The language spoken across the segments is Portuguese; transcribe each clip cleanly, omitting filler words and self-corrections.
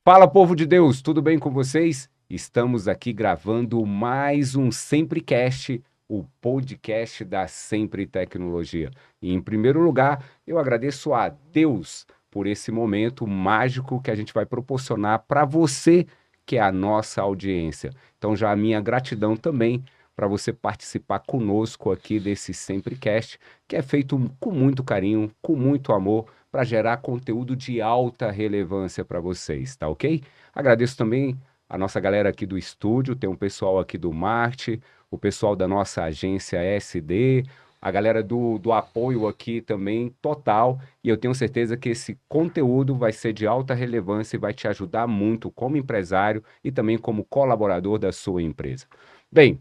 Fala, povo de Deus, tudo bem com vocês? Estamos aqui gravando mais um SempreCast, o podcast da Sempre Tecnologia. E, em primeiro lugar, eu agradeço a Deus por esse momento mágico que a gente vai proporcionar para você, que é a nossa audiência. Então, já a minha gratidão também para você participar conosco aqui desse SempreCast, que é feito com muito carinho, com muito amor, para gerar conteúdo de alta relevância para vocês, tá ok? Agradeço também a nossa galera aqui do estúdio, tem um pessoal aqui do Marte, o pessoal da nossa agência SD, a galera do apoio aqui também, total, e eu tenho certeza que esse conteúdo vai ser de alta relevância e vai te ajudar muito como empresário e também como colaborador da sua empresa. Bem,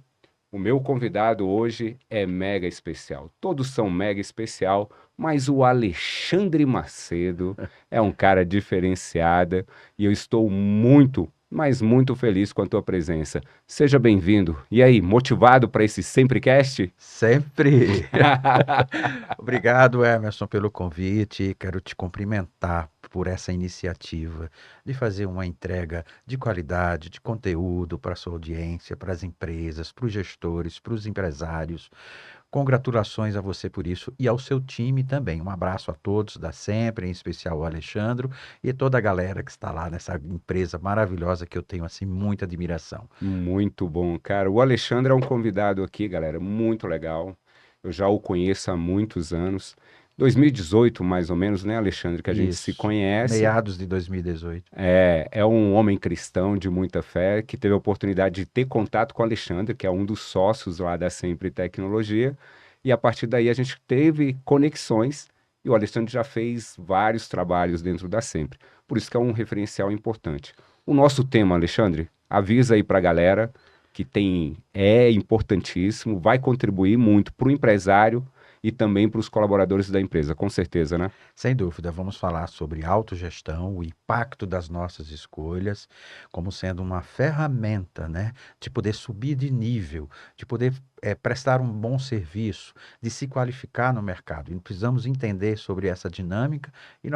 o meu convidado hoje é mega especial. Todos são mega especial, mas o Alexandre Macedo é um cara diferenciado e eu estou muito, mas muito feliz com a tua presença. Seja bem-vindo. E aí, motivado para esse SempreCast? Sempre. Obrigado, Emerson, pelo convite. Quero te cumprimentar por essa iniciativa de fazer uma entrega de qualidade, de conteúdo para a sua audiência, para as empresas, para os gestores, para os empresários. Congratulações a você por isso e ao seu time também. Um abraço a todos da Sempre, em especial ao Alexandro e toda a galera que está lá nessa empresa maravilhosa que eu tenho assim muita admiração. Muito bom, cara. O Alexandre é um convidado aqui, galera, muito legal. Eu já o conheço há muitos anos. 2018, mais ou menos, né, Alexandre, que a gente se Isso. conhece. Meados de 2018. É um homem cristão de muita fé que teve a oportunidade de ter contato com o Alexandre, que é um dos sócios lá da Sempre Tecnologia, e a partir daí a gente teve conexões e o Alexandre já fez vários trabalhos dentro da Sempre. Por isso que é um referencial importante. O nosso tema, Alexandre, avisa aí para a galera que é importantíssimo, vai contribuir muito para o empresário e também para os colaboradores da empresa, com certeza, né? Sem dúvida, vamos falar sobre autogestão, o impacto das nossas escolhas, como sendo uma ferramenta, né, de poder subir de nível, de poder prestar um bom serviço, de se qualificar no mercado. E precisamos entender sobre essa dinâmica e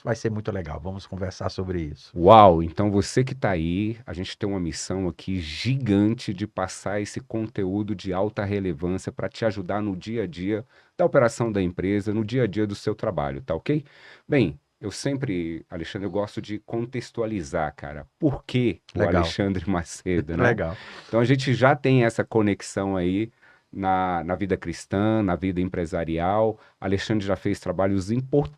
vai ser muito legal. Vamos conversar sobre isso. Uau, então você que está aí, a gente tem uma missão aqui gigante de passar esse conteúdo de alta relevância para te ajudar no dia a dia da operação da empresa, no dia a dia do seu trabalho, tá ok? Bem, eu sempre, Alexandre, eu gosto de contextualizar, cara, por que o Legal, Alexandre Macedo, né? legal. Então a gente já tem essa conexão aí na vida cristã, na vida empresarial. Alexandre já fez trabalhos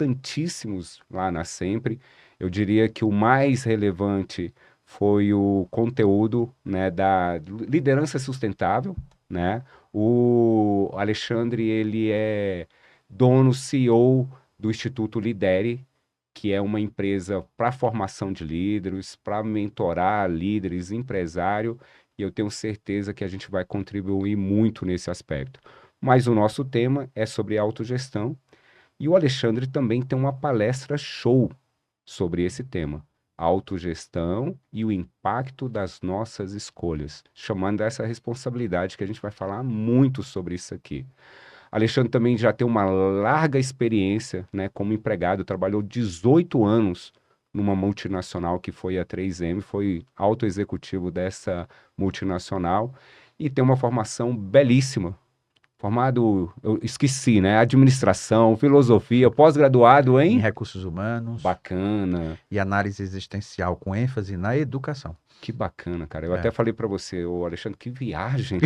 importantíssimos lá na Sempre. Eu diria que o mais relevante foi o conteúdo, né, da liderança sustentável, né? O Alexandre, ele é dono, CEO do Instituto Lidere, que é uma empresa para formação de líderes, para mentorar líderes, empresário, e eu tenho certeza que a gente vai contribuir muito nesse aspecto. Mas o nosso tema é sobre autogestão, e o Alexandre também tem uma palestra show sobre esse tema, autogestão e o impacto das nossas escolhas, chamando essa responsabilidade que a gente vai falar muito sobre isso aqui. Alexandre também já tem uma larga experiência, né, como empregado, trabalhou 18 anos numa multinacional que foi a 3M, foi alto executivo dessa multinacional e tem uma formação belíssima. Formado, eu esqueci, né? Administração, filosofia, pós-graduado Em em recursos humanos bacana. e análise existencial com ênfase na educação. Que bacana, cara. Eu até É. falei para você, ô Alexandre, que viagem.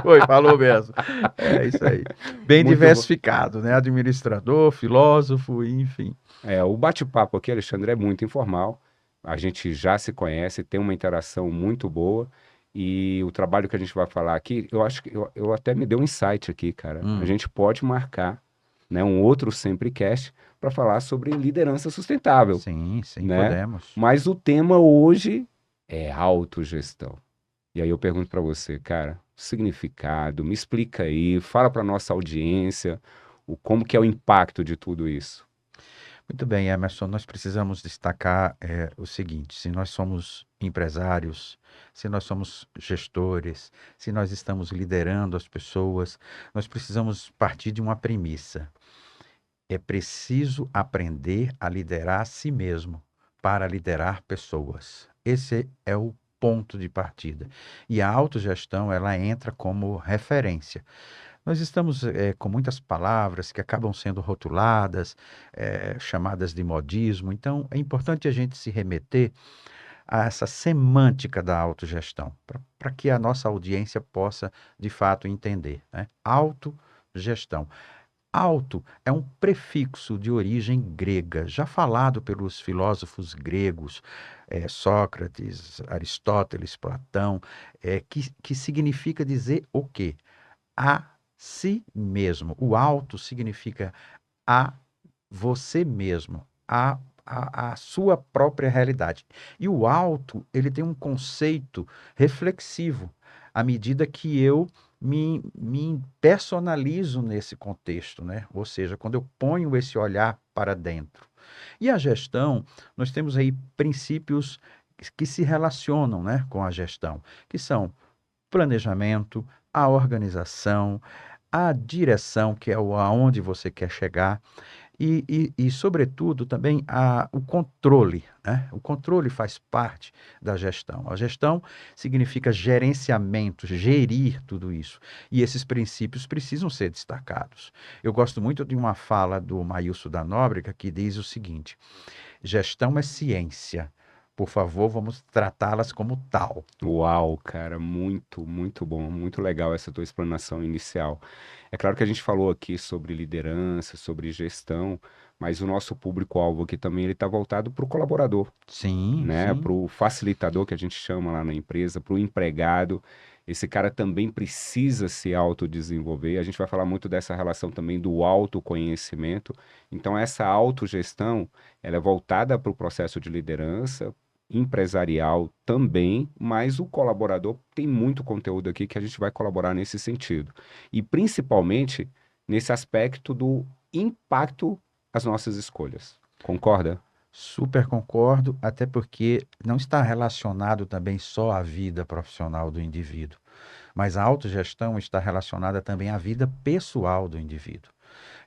Foi, falou mesmo. É isso aí. Bem Muito bom. diversificado, né? Administrador, filósofo, enfim. O bate-papo aqui, Alexandre, é muito informal. A gente já se conhece, tem uma interação muito boa. E o trabalho que a gente vai falar aqui, eu acho que eu até me deu um insight aqui, cara. A Hum, gente pode marcar, né, um outro Semprecast para falar sobre liderança sustentável, sim, né? podemos. Mas o tema hoje é autogestão. E aí eu pergunto para você, cara, significado, me explica aí, fala para nossa audiência como que é o impacto de tudo isso. Muito bem, Emerson, nós precisamos destacar o seguinte: se nós somos empresários, se nós somos gestores, se nós estamos liderando as pessoas, nós precisamos partir de uma premissa. É preciso aprender a liderar a si mesmo para liderar pessoas. Esse é o ponto de partida. E a autogestão, ela entra como referência. Nós estamos com muitas palavras que acabam sendo rotuladas, chamadas de modismo, então é importante a gente se remeter a essa semântica da autogestão, para que a nossa audiência possa, de fato, entender, né? Autogestão. Auto é um prefixo de origem grega, já falado pelos filósofos gregos, Sócrates, Aristóteles, Platão, que significa dizer o quê? A si mesmo. O auto significa a você mesmo, a sua própria realidade. E o auto, ele tem um conceito reflexivo, à medida que eu me personalizo nesse contexto, né? Ou seja, quando eu ponho esse olhar para dentro. E a gestão, nós temos aí princípios que se relacionam, né, com a gestão, que são planejamento, a organização, a direção, que é aonde você quer chegar, sobretudo, também o controle, né? O controle faz parte da gestão. A gestão significa gerenciamento, gerir tudo isso. E esses princípios precisam ser destacados. Eu gosto muito de uma fala do Maílson da Nóbrega que diz o seguinte: gestão é ciência. Por favor, vamos tratá-las como tal. Uau, cara, muito, muito bom, muito legal essa tua explanação inicial. É claro que a gente falou aqui sobre liderança, sobre gestão, mas o nosso público-alvo aqui também ele está voltado para o colaborador, Sim, né? sim. Para o facilitador que a gente chama lá na empresa, para o empregado. Esse cara também precisa se autodesenvolver. A gente vai falar muito dessa relação também do autoconhecimento. Então, essa autogestão, ela é voltada para o processo de liderança, empresarial também, mas o colaborador tem muito conteúdo aqui que a gente vai colaborar nesse sentido. E principalmente nesse aspecto do impacto às nossas escolhas. Concorda? Super concordo, até porque não está relacionado também só à vida profissional do indivíduo, mas a autogestão está relacionada também à vida pessoal do indivíduo.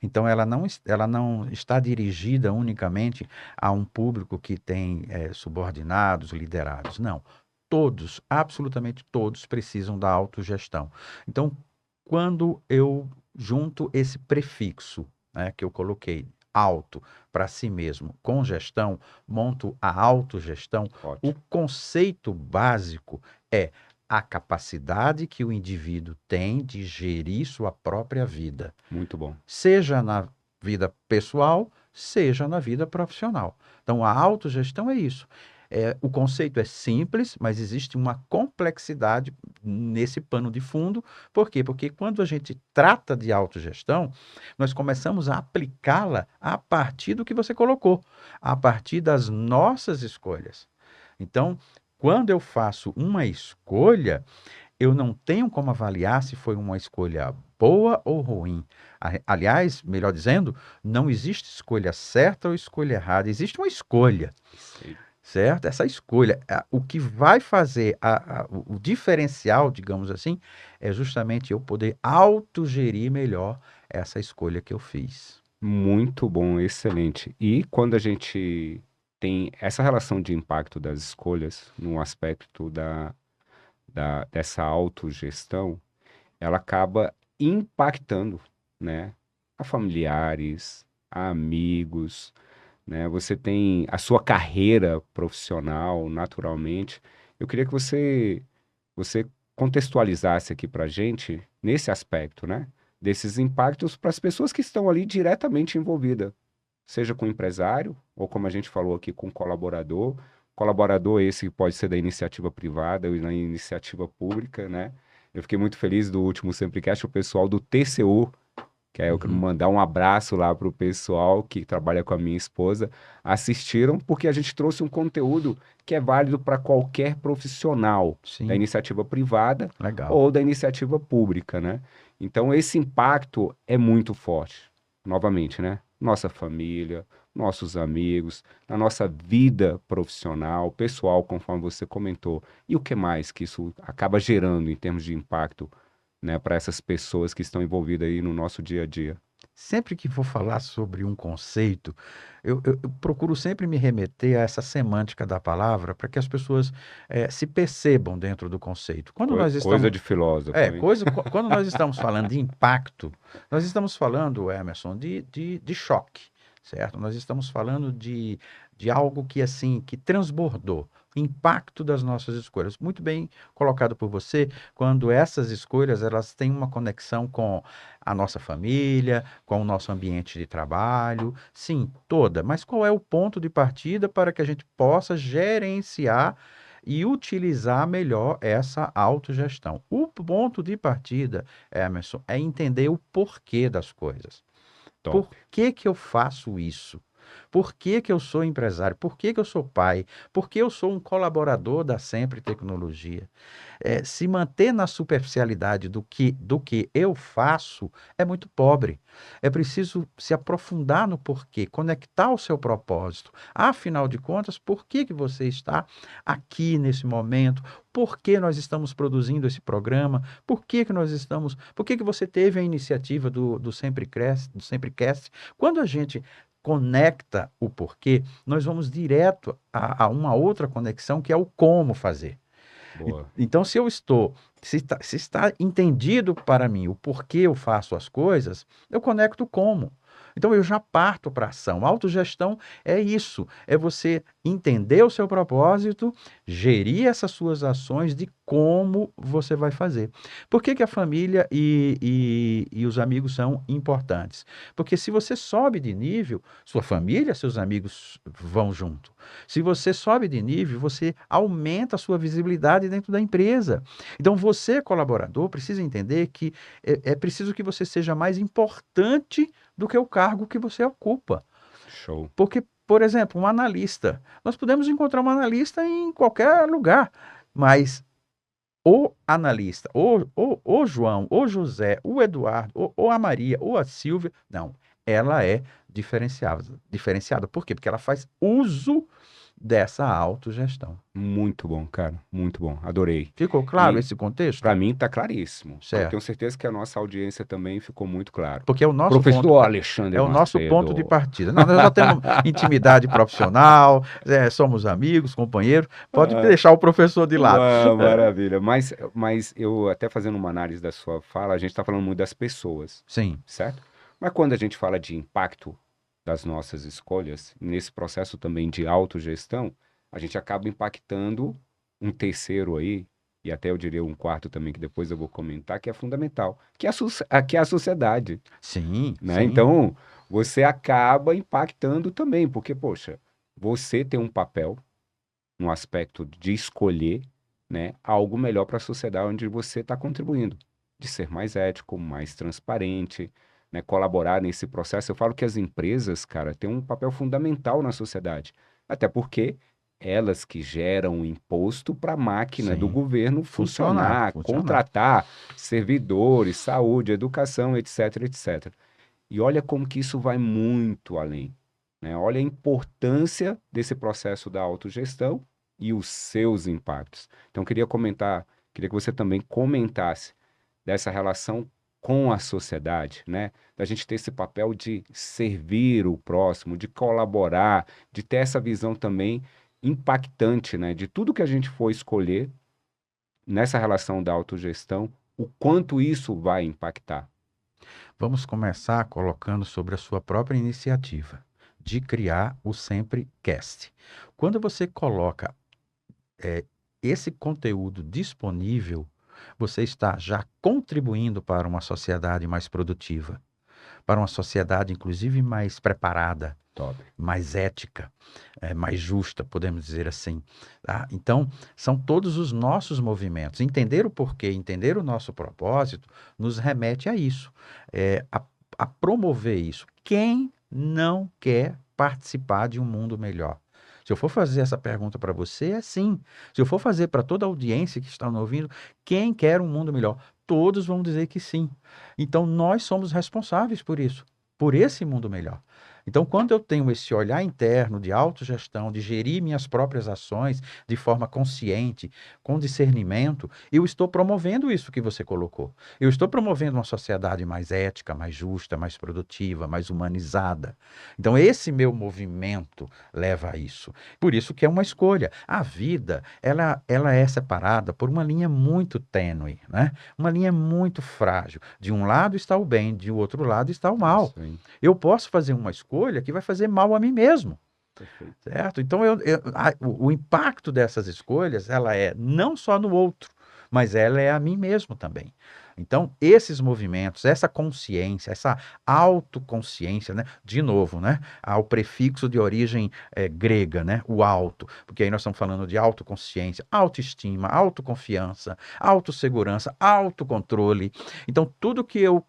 Então, ela não está dirigida unicamente a um público que tem subordinados, liderados. Não. Todos, absolutamente todos, precisam da autogestão. Então, quando eu junto esse prefixo, né, que eu coloquei, auto, para si mesmo, com gestão, monto a autogestão, o Ótimo. conceito básico é a capacidade que o indivíduo tem de gerir sua própria vida, Muito bom. seja na vida pessoal, seja na vida profissional. Então, a autogestão é isso. O conceito é simples, mas existe uma complexidade nesse pano de fundo. Por quê? Porque quando a gente trata de autogestão, nós começamos a aplicá-la a partir do que você colocou, a partir das nossas escolhas. Então, quando eu faço uma escolha, eu não tenho como avaliar se foi uma escolha boa ou ruim. Aliás, melhor dizendo, não existe escolha certa ou escolha errada, existe uma escolha, Perfeito. certo? Essa escolha, o que vai fazer o diferencial, digamos assim, é justamente eu poder autogerir melhor essa escolha que eu fiz. Muito bom, excelente. E quando a gente tem essa relação de impacto das escolhas no aspecto dessa autogestão, ela acaba impactando, né, a familiares, a amigos, né? Você tem a sua carreira profissional, naturalmente. Eu queria que você contextualizasse aqui para gente nesse aspecto, né? Desses impactos para as pessoas que estão ali diretamente envolvidas, seja com o empresário, ou como a gente falou aqui, com o colaborador. Colaborador esse que pode ser da iniciativa privada ou da iniciativa pública, né? Eu fiquei muito feliz do último Sempricast, o pessoal do TCU, que aí eu quero Uhum. mandar um abraço lá para o pessoal que trabalha com a minha esposa, assistiram, porque a gente trouxe um conteúdo que é válido para qualquer profissional da Sim, iniciativa privada legal. ou da iniciativa pública, né? Então, esse impacto é muito forte. Novamente, né? Nossa família, nossos amigos, na nossa vida profissional, pessoal, conforme você comentou. E o que mais que isso acaba gerando em termos de impacto, né, para essas pessoas que estão envolvidas aí no nosso dia a dia? sempre que vou falar sobre um conceito, eu procuro sempre me remeter a essa semântica da palavra para que as pessoas se percebam dentro do conceito. Quando nós Coisa estamos, de filósofo, hein? quando nós estamos falando de impacto, nós estamos falando, Emerson, de choque, certo? Nós estamos falando de algo que assim, que transbordou. Impacto das nossas escolhas. Muito bem colocado por você, quando essas escolhas elas têm uma conexão com a nossa família, com o nosso ambiente de trabalho, sim, toda. Mas qual é o ponto de partida para que a gente possa gerenciar e utilizar melhor essa autogestão? O ponto de partida, Emerson, é entender o porquê das coisas. Top. Por que que eu faço isso? Por que que eu sou empresário? Por que que eu sou pai? Por que eu sou um colaborador da Sempre Tecnologia? Se manter na superficialidade do que eu faço é muito pobre. É preciso se aprofundar no porquê, conectar o seu propósito. Afinal de contas, por que que você está aqui nesse momento? Por que nós estamos produzindo esse programa? Por que que você teve a iniciativa do Sempre Cresce, do Simplecast? Quando a gente conecta o porquê, nós vamos direto a uma outra conexão que é o como fazer. Boa. Então, se está entendido para mim o porquê eu faço as coisas, eu conecto como. Então, eu já parto para a ação. Autogestão é isso, é você entender o seu propósito, gerir essas suas ações de como você vai fazer. Por que que a família e os amigos são importantes? Porque se você sobe de nível, sua família, seus amigos vão junto. Se você sobe de nível, você aumenta a sua visibilidade dentro da empresa. Então, você, colaborador, precisa entender que é preciso que você seja mais importante do que o cargo que você ocupa. Show. Porque, por exemplo, um analista, nós podemos encontrar um analista em qualquer lugar, mas o analista, o João, o José, o Eduardo, ou a Maria, ou a Silvia, não, ela é diferenciada. Diferenciada. Por quê? Porque ela faz uso dessa autogestão. Muito bom, cara. Muito bom. Adorei. Ficou claro E esse contexto? para mim tá claríssimo. Eu tenho Certo. certeza que a nossa audiência também ficou muito claro. Porque Professor Alexandre é o nosso ponto de Macedo. partida. Nós já temos intimidade profissional, somos amigos, companheiros. Pode Ah, deixar o professor de lado. maravilha. Mas eu, até fazendo uma análise da sua fala, a gente está falando muito das pessoas, Sim, certo? Mas quando a gente fala de impacto das nossas escolhas, nesse processo também de autogestão, a gente acaba impactando um terceiro aí, e até eu diria um quarto também, que depois eu vou comentar, que é fundamental, que é a sociedade, sim, né? sim, Então, você acaba impactando também, porque, poxa, você tem um papel no aspecto de escolher, né, algo melhor para a sociedade onde você está contribuindo, de ser mais ético, mais transparente, né, colaborar nesse processo. Eu falo que as empresas, cara, têm um papel fundamental na sociedade, até porque elas que geram o imposto para a máquina do sim. governo Funcionar, funcionar, funcionar. contratar servidores, saúde, educação, etc, etc. E olha como que isso vai muito além, né? Olha a importância desse processo da autogestão e os seus impactos. Então, queria que você também comentasse dessa relação com a sociedade, né? Da gente ter esse papel de servir o próximo, de colaborar, de ter essa visão também impactante, né? De tudo que a gente for escolher nessa relação da autogestão, o quanto isso vai impactar. Vamos começar colocando sobre a sua própria iniciativa de criar o Sempre Cast. Quando você coloca é, esse conteúdo disponível, você está já contribuindo para uma sociedade mais produtiva, para uma sociedade, inclusive, mais preparada, Top. mais ética, mais justa, podemos dizer assim. Tá? Então, são todos os nossos movimentos. Entender o porquê, entender o nosso propósito, nos remete a isso, a promover isso. Quem não quer participar de um mundo melhor? Se eu for fazer essa pergunta para você, é sim. Se eu for fazer para toda a audiência que está nos ouvindo, quem quer um mundo melhor? Todos vão dizer que sim. Então, nós somos responsáveis por isso, por esse mundo melhor. Então, quando eu tenho esse olhar interno de autogestão, de gerir minhas próprias ações de forma consciente, com discernimento, eu estou promovendo isso que você colocou. Eu estou promovendo uma sociedade mais ética, mais justa, mais produtiva, mais humanizada. Então, esse meu movimento leva a isso. Por isso que é uma escolha. A vida, ela é separada por uma linha muito tênue, né? Uma linha muito frágil. De um lado está o bem, de outro lado está o mal. Isso aí, Eu posso fazer uma escolha que vai fazer mal a mim mesmo, perfeito. certo? Então, o impacto dessas escolhas, ela é não só no outro, mas ela é a mim mesmo também. Então, esses movimentos, essa consciência, essa autoconsciência, né? De novo, né? Ao prefixo de origem grega, né? O auto, porque aí nós estamos falando de autoconsciência, autoestima, autoconfiança, autossegurança, autocontrole. Então, tudo que eu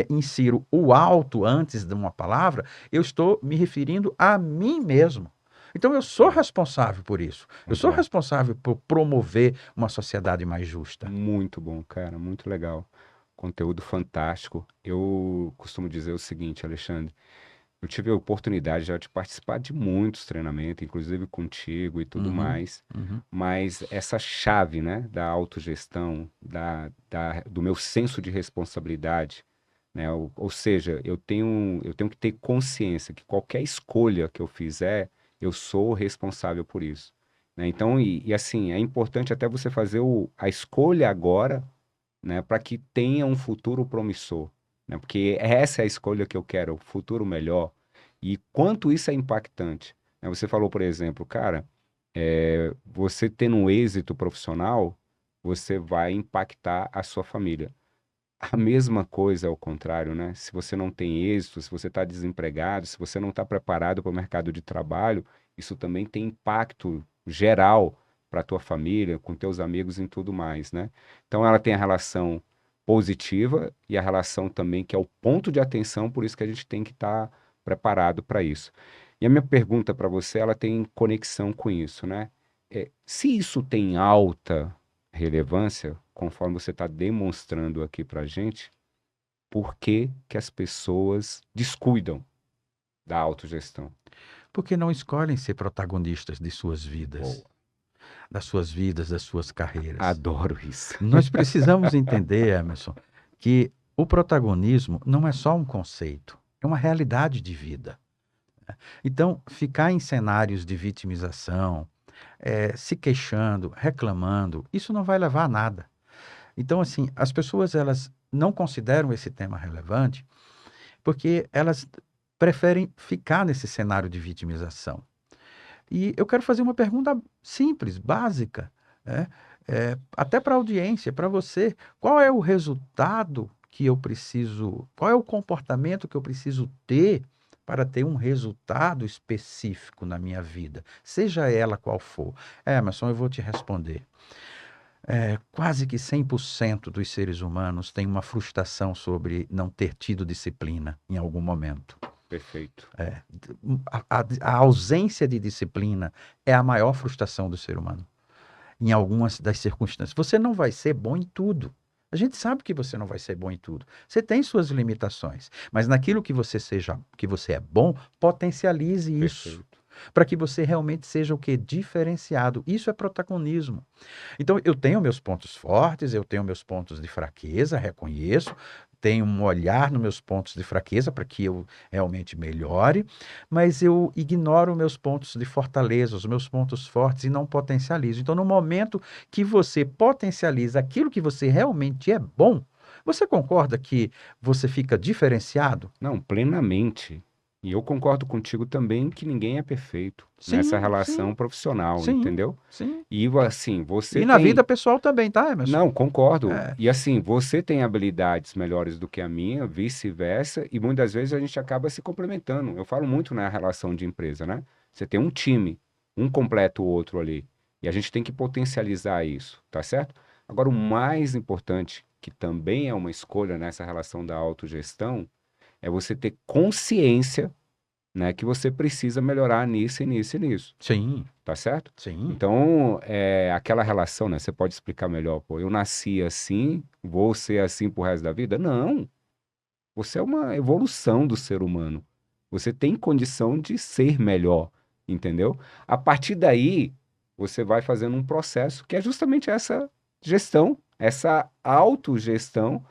insiro o auto antes de uma palavra, eu estou me referindo a mim mesmo. Então, eu sou responsável por isso. Eu sou Exato. responsável por promover uma sociedade mais justa. Muito bom, cara, muito legal. Conteúdo fantástico. Eu costumo dizer o seguinte, Alexandre, eu tive a oportunidade já de participar de muitos treinamentos, inclusive contigo e tudo Uhum, mais, uhum, mas essa chave, né, da autogestão, do meu senso de responsabilidade, né, ou seja, eu tenho que ter consciência que qualquer escolha que eu fizer, eu sou responsável por isso, né? Então, e assim, é importante até você fazer a escolha agora, né, para que tenha um futuro promissor, né? Porque essa é a escolha que eu quero, o futuro melhor. E quanto isso é impactante, né? Você falou, por exemplo, cara, você tendo um êxito profissional, você vai impactar a sua família. A mesma coisa ao contrário, né? Se você não tem êxito, se você está desempregado, se você não está preparado para o mercado de trabalho, isso também tem impacto geral para a tua família, com teus amigos e tudo mais, né? Então ela tem a relação positiva e a relação também que é o ponto de atenção, por isso que a gente tem que estar preparado para isso. E a minha pergunta para você, ela tem conexão com isso, né? Se isso tem alta relevância, conforme você está demonstrando aqui para gente, por que que as pessoas descuidam da autogestão? porque não escolhem ser protagonistas de suas vidas, Boa. das suas carreiras. Adoro isso. Nós precisamos entender, Emerson, que o protagonismo não é só um conceito, é uma realidade de vida. Então, ficar em cenários de vitimização, se queixando, reclamando, isso não vai levar a nada. Então, assim, as pessoas elas não consideram esse tema relevante porque elas preferem ficar nesse cenário de vitimização. E eu quero fazer uma pergunta simples, básica, né? Até para a audiência, para você, qual é o resultado que eu preciso, qual é o comportamento que eu preciso ter para ter um resultado específico na minha vida, seja ela qual for? Emerson, eu vou te responder. Quase que 100% dos seres humanos têm uma frustração sobre não ter tido disciplina em algum momento. Perfeito. A ausência de disciplina é a maior frustração do ser humano, em algumas das circunstâncias. Você não vai ser bom em tudo. A gente sabe que você não vai ser bom em tudo. Você tem suas limitações, mas naquilo que você é bom, potencialize isso, Perfeito. para que você realmente seja o que diferenciado. Isso é protagonismo. Então, eu tenho meus pontos fortes, eu tenho meus pontos de fraqueza, reconheço, tenho um olhar nos meus pontos de fraqueza para que eu realmente melhore, mas eu ignoro meus pontos de fortaleza, os meus pontos fortes e não potencializo. Então, no momento que você potencializa aquilo que você realmente é bom, você concorda que você fica diferenciado? Não, plenamente. E eu concordo contigo também que ninguém é perfeito nessa Sim, relação sim, profissional, sim, entendeu? sim. E assim, você E na vida tem. pessoal também, tá, Emerson? Não, concordo. É, E assim, você tem habilidades melhores do que a minha, vice-versa, e muitas vezes a gente acaba se complementando. Eu falo muito na relação de empresa, né? Você tem um time, um completa o outro ali, e a gente tem que potencializar isso, tá certo? Agora, o mais importante, que também é uma escolha nessa relação da autogestão, é você ter consciência, né, que você precisa melhorar nisso e nisso e nisso, sim, tá certo? sim. Então, aquela relação, né? Você pode explicar melhor, pô, eu nasci assim, vou ser assim pro resto da vida? Não. Você é uma evolução do ser humano. Você tem condição de ser melhor, entendeu? A partir daí, você vai fazendo um processo que é justamente essa gestão, essa autogestão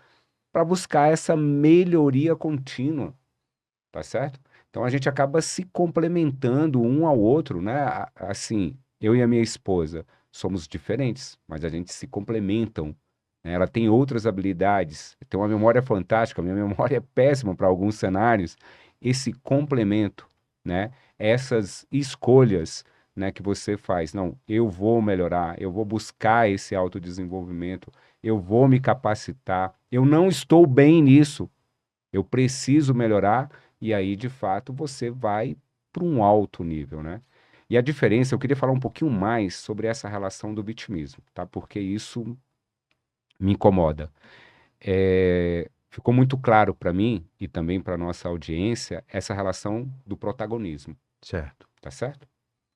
para buscar essa melhoria contínua, tá certo? Então a gente acaba se complementando um ao outro, né? Assim, eu e a minha esposa somos diferentes, mas a gente se complementam, né? Ela tem outras habilidades, tem uma memória fantástica, a minha memória é péssima para alguns cenários. Esse complemento, né? Essas escolhas, né, que você faz, não, eu vou melhorar, eu vou buscar esse autodesenvolvimento, eu vou me capacitar, eu não estou bem nisso, eu preciso melhorar, e aí, de fato, você vai para um alto nível, né? E a diferença, eu queria falar um pouquinho mais sobre essa relação do vitimismo, tá? Porque isso me incomoda. Ficou muito claro para mim e também para nossa audiência essa relação do protagonismo, Certo. tá certo?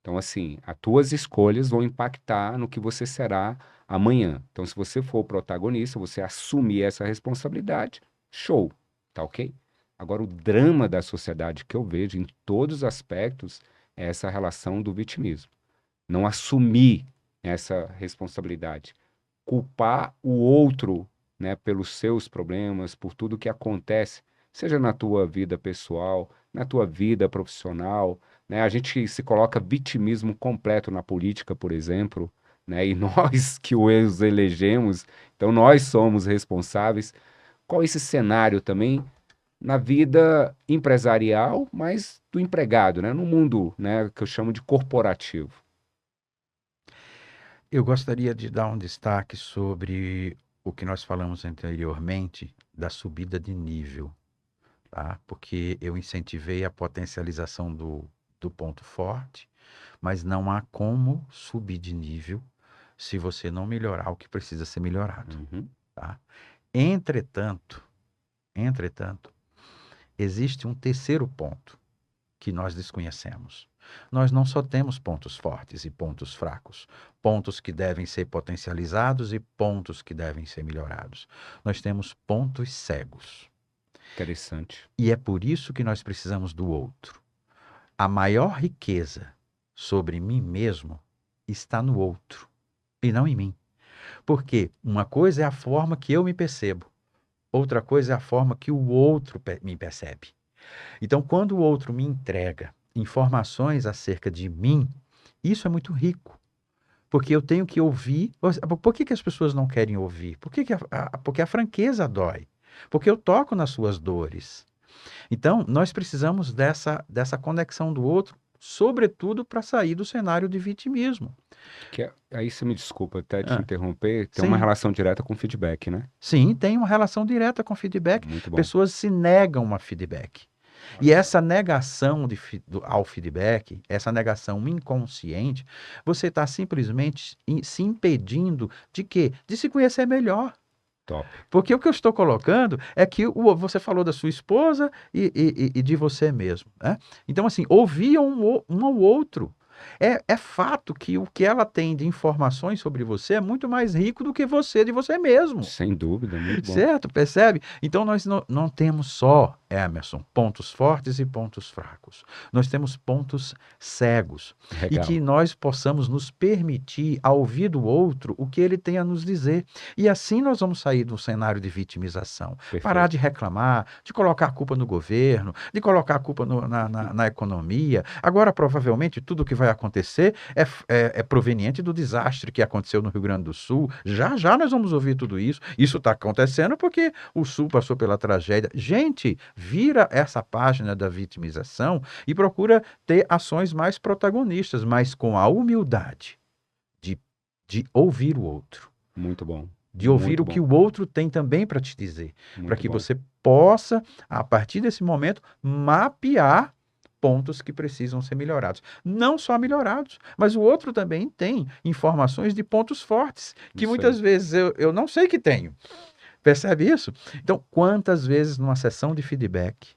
Então, assim, as tuas escolhas vão impactar no que você será amanhã. Então, se você for o protagonista, você assumir essa responsabilidade, show, tá ok? Agora, o drama da sociedade que eu vejo em todos os aspectos é essa relação do vitimismo. Não assumir essa responsabilidade. Culpar o outro, né, pelos seus problemas, por tudo que acontece, seja na tua vida pessoal, na tua vida profissional, né? A gente se coloca vitimismo completo na política, por exemplo, né? E nós que os elegemos, então nós somos responsáveis. Qual é esse cenário também na vida empresarial, mas do empregado, né? No mundo, né, que eu chamo de corporativo. Eu gostaria de dar um destaque sobre o que nós falamos anteriormente da subida de nível, tá? Porque eu incentivei a potencialização do ponto forte, mas não há como subir de nível se você não melhorar o que precisa ser melhorado, Uhum. tá? Entretanto, existe um terceiro ponto que nós desconhecemos. Nós não só temos pontos fortes e pontos fracos, pontos que devem ser potencializados e pontos que devem ser melhorados. Nós temos pontos cegos. Interessante. E é por isso que nós precisamos do outro. A maior riqueza sobre mim mesmo está no outro e não em mim. Porque uma coisa é a forma que eu me percebo, outra coisa é a forma que o outro me percebe. Então, quando o outro me entrega informações acerca de mim, isso é muito rico, porque eu tenho que ouvir. Por que as pessoas não querem ouvir? Porque a franqueza dói, porque eu toco nas suas dores. Então, nós precisamos dessa conexão do outro, sobretudo para sair do cenário de vitimismo. Aí você me desculpa até te Ah, interromper, tem uma sim, relação direta com feedback, né? sim, tem uma relação direta com feedback. Muito bom. Pessoas se negam a feedback. E essa negação ao feedback, essa negação inconsciente, você está simplesmente se impedindo de quê? De se conhecer melhor. Top. Porque o que eu estou colocando é que você falou da sua esposa e de você mesmo, né? Então, assim, ouvir um ao outro. É fato que o que ela tem de informações sobre você é muito mais rico do que você de você mesmo. Sem dúvida, muito bom. Certo? Percebe? Então nós não temos só, Emerson, pontos fortes e pontos fracos. Nós temos pontos cegos. E que Legal. nós possamos nos permitir a ouvir do outro o que ele tem a nos dizer. E assim nós vamos sair do cenário de vitimização. Parar de Perfeito. reclamar, de colocar a culpa no governo, de colocar a culpa na economia. Agora, provavelmente, tudo o que vai acontecer é proveniente do desastre que aconteceu no Rio Grande do Sul. Já já nós vamos ouvir tudo isso. Isso está acontecendo porque o Sul passou pela tragédia. Gente, vira essa página da vitimização e procura ter ações mais protagonistas, mas com a humildade de, de ouvir o outro, Muito bom. de ouvir Muito o que bom. o outro tem também para te dizer, para Muito que bom. você possa, a partir desse momento, mapear pontos que precisam ser melhorados. Não só melhorados, mas o outro também tem informações de pontos fortes, que Isso aí. muitas vezes eu não sei que tenho. Percebe isso? Então, quantas vezes numa sessão de feedback,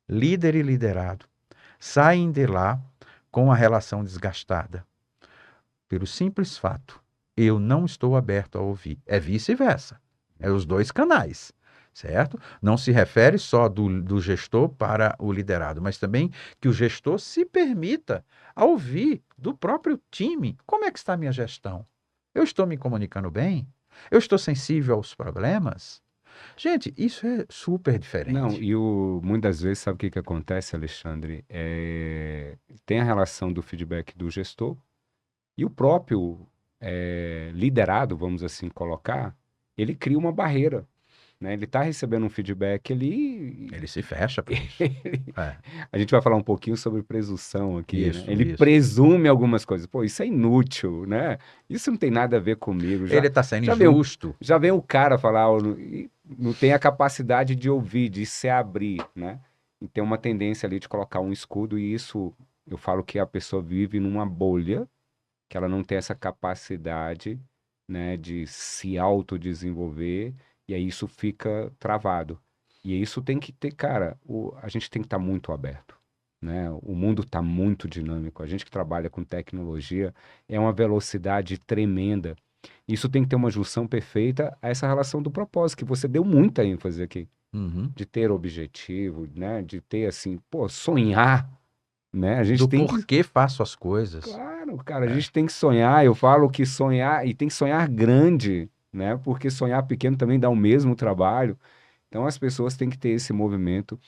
líder e liderado saem de lá com a relação desgastada? Pelo simples fato, eu não estou aberto a ouvir. É vice-versa. É os dois canais. certo? Não se refere só do gestor para o liderado, mas também que o gestor se permita a ouvir do próprio time como é que está a minha gestão. Eu estou me comunicando bem? Eu estou sensível aos problemas? Gente, isso é super Não, diferente. e muitas vezes, sabe o que que acontece, Alexandre? Tem a relação do feedback do gestor e o próprio liderado, vamos assim colocar, ele cria uma barreira, né? Ele está recebendo um feedback ali. Ele se fecha para isso. É, A gente vai falar um pouquinho sobre presunção aqui, né? isso, Ele isso. presume algumas coisas. Pô, isso é inútil, né? Isso não tem nada a ver comigo. Ele Já, está sendo já vem o, injusto. já vem o cara falar, ó, e não tem a capacidade de ouvir, de se abrir, né? E tem uma tendência ali de colocar um escudo, e isso eu falo que a pessoa vive numa bolha, que ela não tem essa capacidade, né, de se autodesenvolver, e aí isso fica travado. E isso tem que ter, cara, a gente tem que estar muito aberto, né? O mundo está muito dinâmico. A gente que trabalha com tecnologia é uma velocidade tremenda. Isso tem que ter uma junção perfeita a essa relação do propósito, que você deu muita ênfase aqui, Uhum. de ter objetivo, né? De ter assim, pô, sonhar, né? A gente Do tem que porquê faço as coisas. Claro, cara, a É. gente tem que sonhar. Eu falo que sonhar, e tem que sonhar grande, né? Porque sonhar pequeno também dá o mesmo trabalho. Então as pessoas têm que ter esse movimento.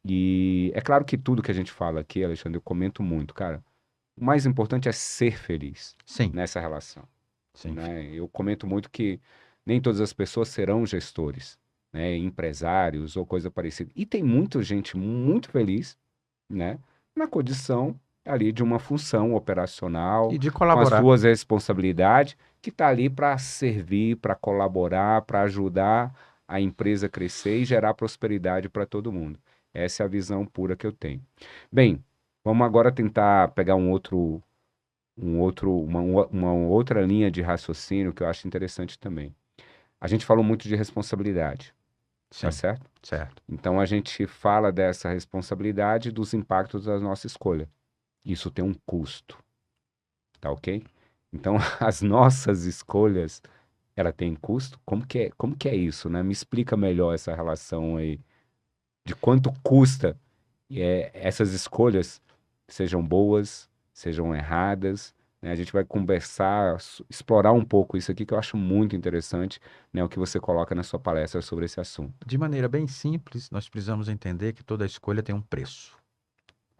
E é claro que tudo que a gente fala aqui, Alexandre, eu comento muito, cara. O mais importante é ser feliz Sim, nessa relação, sim. né? Eu comento muito que nem todas as pessoas serão gestores, né? Empresários ou coisa parecida. E tem muita gente muito feliz, né, na condição ali de uma função operacional, E de com as colaborar. suas responsabilidades, que está ali para servir, para colaborar, para ajudar a empresa a crescer e gerar prosperidade para todo mundo. Essa é a visão pura que eu tenho. Bem, vamos agora tentar pegar uma outra linha de raciocínio que eu acho interessante também. A gente falou muito de responsabilidade, tá Sim, certo? certo. Então a gente fala dessa responsabilidade e dos impactos da nossa escolha. Isso tem um custo, tá ok? Então as nossas escolhas, ela tem custo? Como que é isso, né? Me explica melhor essa relação aí de quanto custa essas escolhas, sejam boas, sejam erradas, né? A gente vai conversar, explorar um pouco isso aqui que eu acho muito interessante, né? O que você coloca na sua palestra sobre esse assunto. De maneira bem simples, nós precisamos entender que toda escolha tem um preço.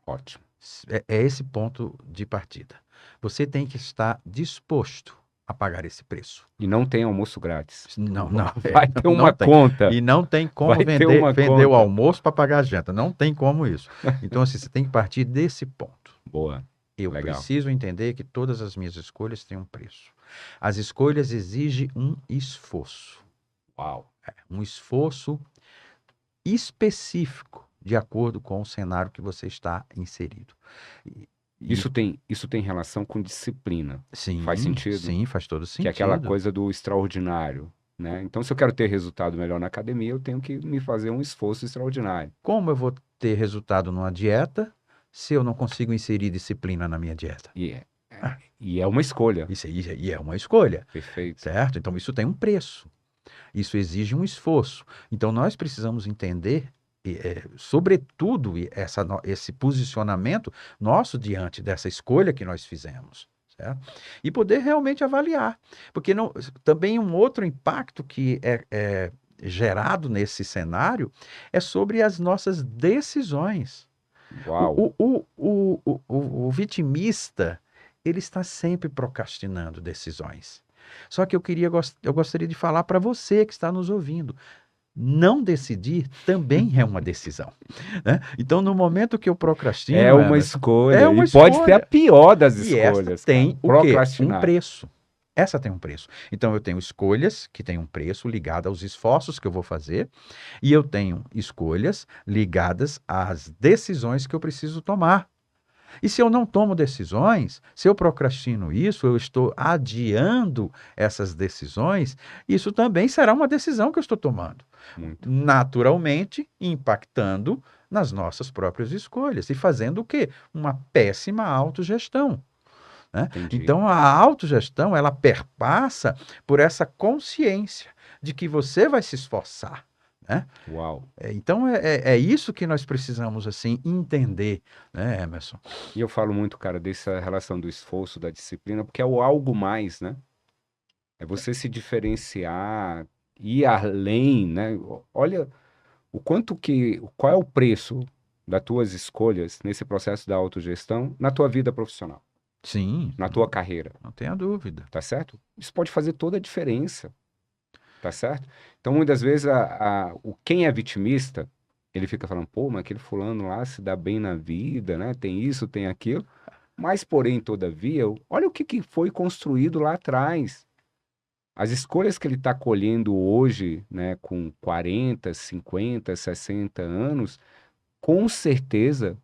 Ótimo. É esse ponto de partida. Você tem que estar disposto a pagar esse preço. E não tem almoço grátis. Não, não, Vai ter não uma tem. conta. E não tem como Vai ter vender, uma vender o conta. almoço para pagar a janta. Não tem como isso. Então, assim, você tem que partir desse ponto. Boa, Eu legal. preciso entender que todas as minhas escolhas têm um preço. As escolhas exigem um esforço. Uau. Um esforço específico, de acordo com o cenário que você está inserido. E Isso tem relação com disciplina. Faz sim, sentido? sim, faz todo Que é aquela sentido. coisa do extraordinário, né? Então, se eu quero ter resultado melhor na academia, eu tenho que me fazer um esforço extraordinário. Como eu vou ter resultado numa dieta se eu não consigo inserir disciplina na minha dieta? E é, e é uma escolha. Isso aí é uma escolha, Perfeito. certo? Então isso tem um preço. Isso exige um esforço. Então nós precisamos entender, sobretudo, esse posicionamento nosso diante dessa escolha que nós fizemos. Certo? E poder realmente avaliar. Porque também um outro impacto que é gerado nesse cenário é sobre as nossas decisões. Uau. O vitimista, ele está sempre procrastinando decisões. Só que eu gostaria de falar para você que está nos ouvindo. Não decidir também é uma decisão, né? Então, no momento que eu É procrastino, uma Emerson, é escolha. uma E pode ser a escolha. pior das E esta escolhas, cara. tem o quê? Um Procrastinar. preço. Essa tem um preço. Então, eu tenho escolhas que têm um preço ligado aos esforços que eu vou fazer, e eu tenho escolhas ligadas às decisões que eu preciso tomar. E se eu não tomo decisões, se eu procrastino isso, eu estou adiando essas decisões, isso também será uma decisão que eu estou tomando. Muito. Naturalmente, impactando nas nossas próprias escolhas e fazendo o quê? Uma péssima autogestão. Né? Entendi. Então, a autogestão, ela perpassa por essa consciência de que você vai se esforçar. né? Uau. Então, é isso que nós precisamos, assim, entender, né, Emerson? E eu falo muito, cara, dessa relação do esforço, da disciplina, porque é o algo mais, né? É você se diferenciar, ir além, né? Olha o quanto que, qual é o preço das tuas escolhas nesse processo da autogestão na tua vida profissional, Sim, na tua carreira, não tenha dúvida. tá certo? Isso pode fazer toda a diferença, tá certo? Então, muitas vezes, quem é vitimista, ele fica falando, pô, mas aquele fulano lá se dá bem na vida, né? Tem isso, tem aquilo. Mas, porém, todavia, olha o que foi construído lá atrás. As escolhas que ele está colhendo hoje, né, com 40, 50, 60 anos, com certeza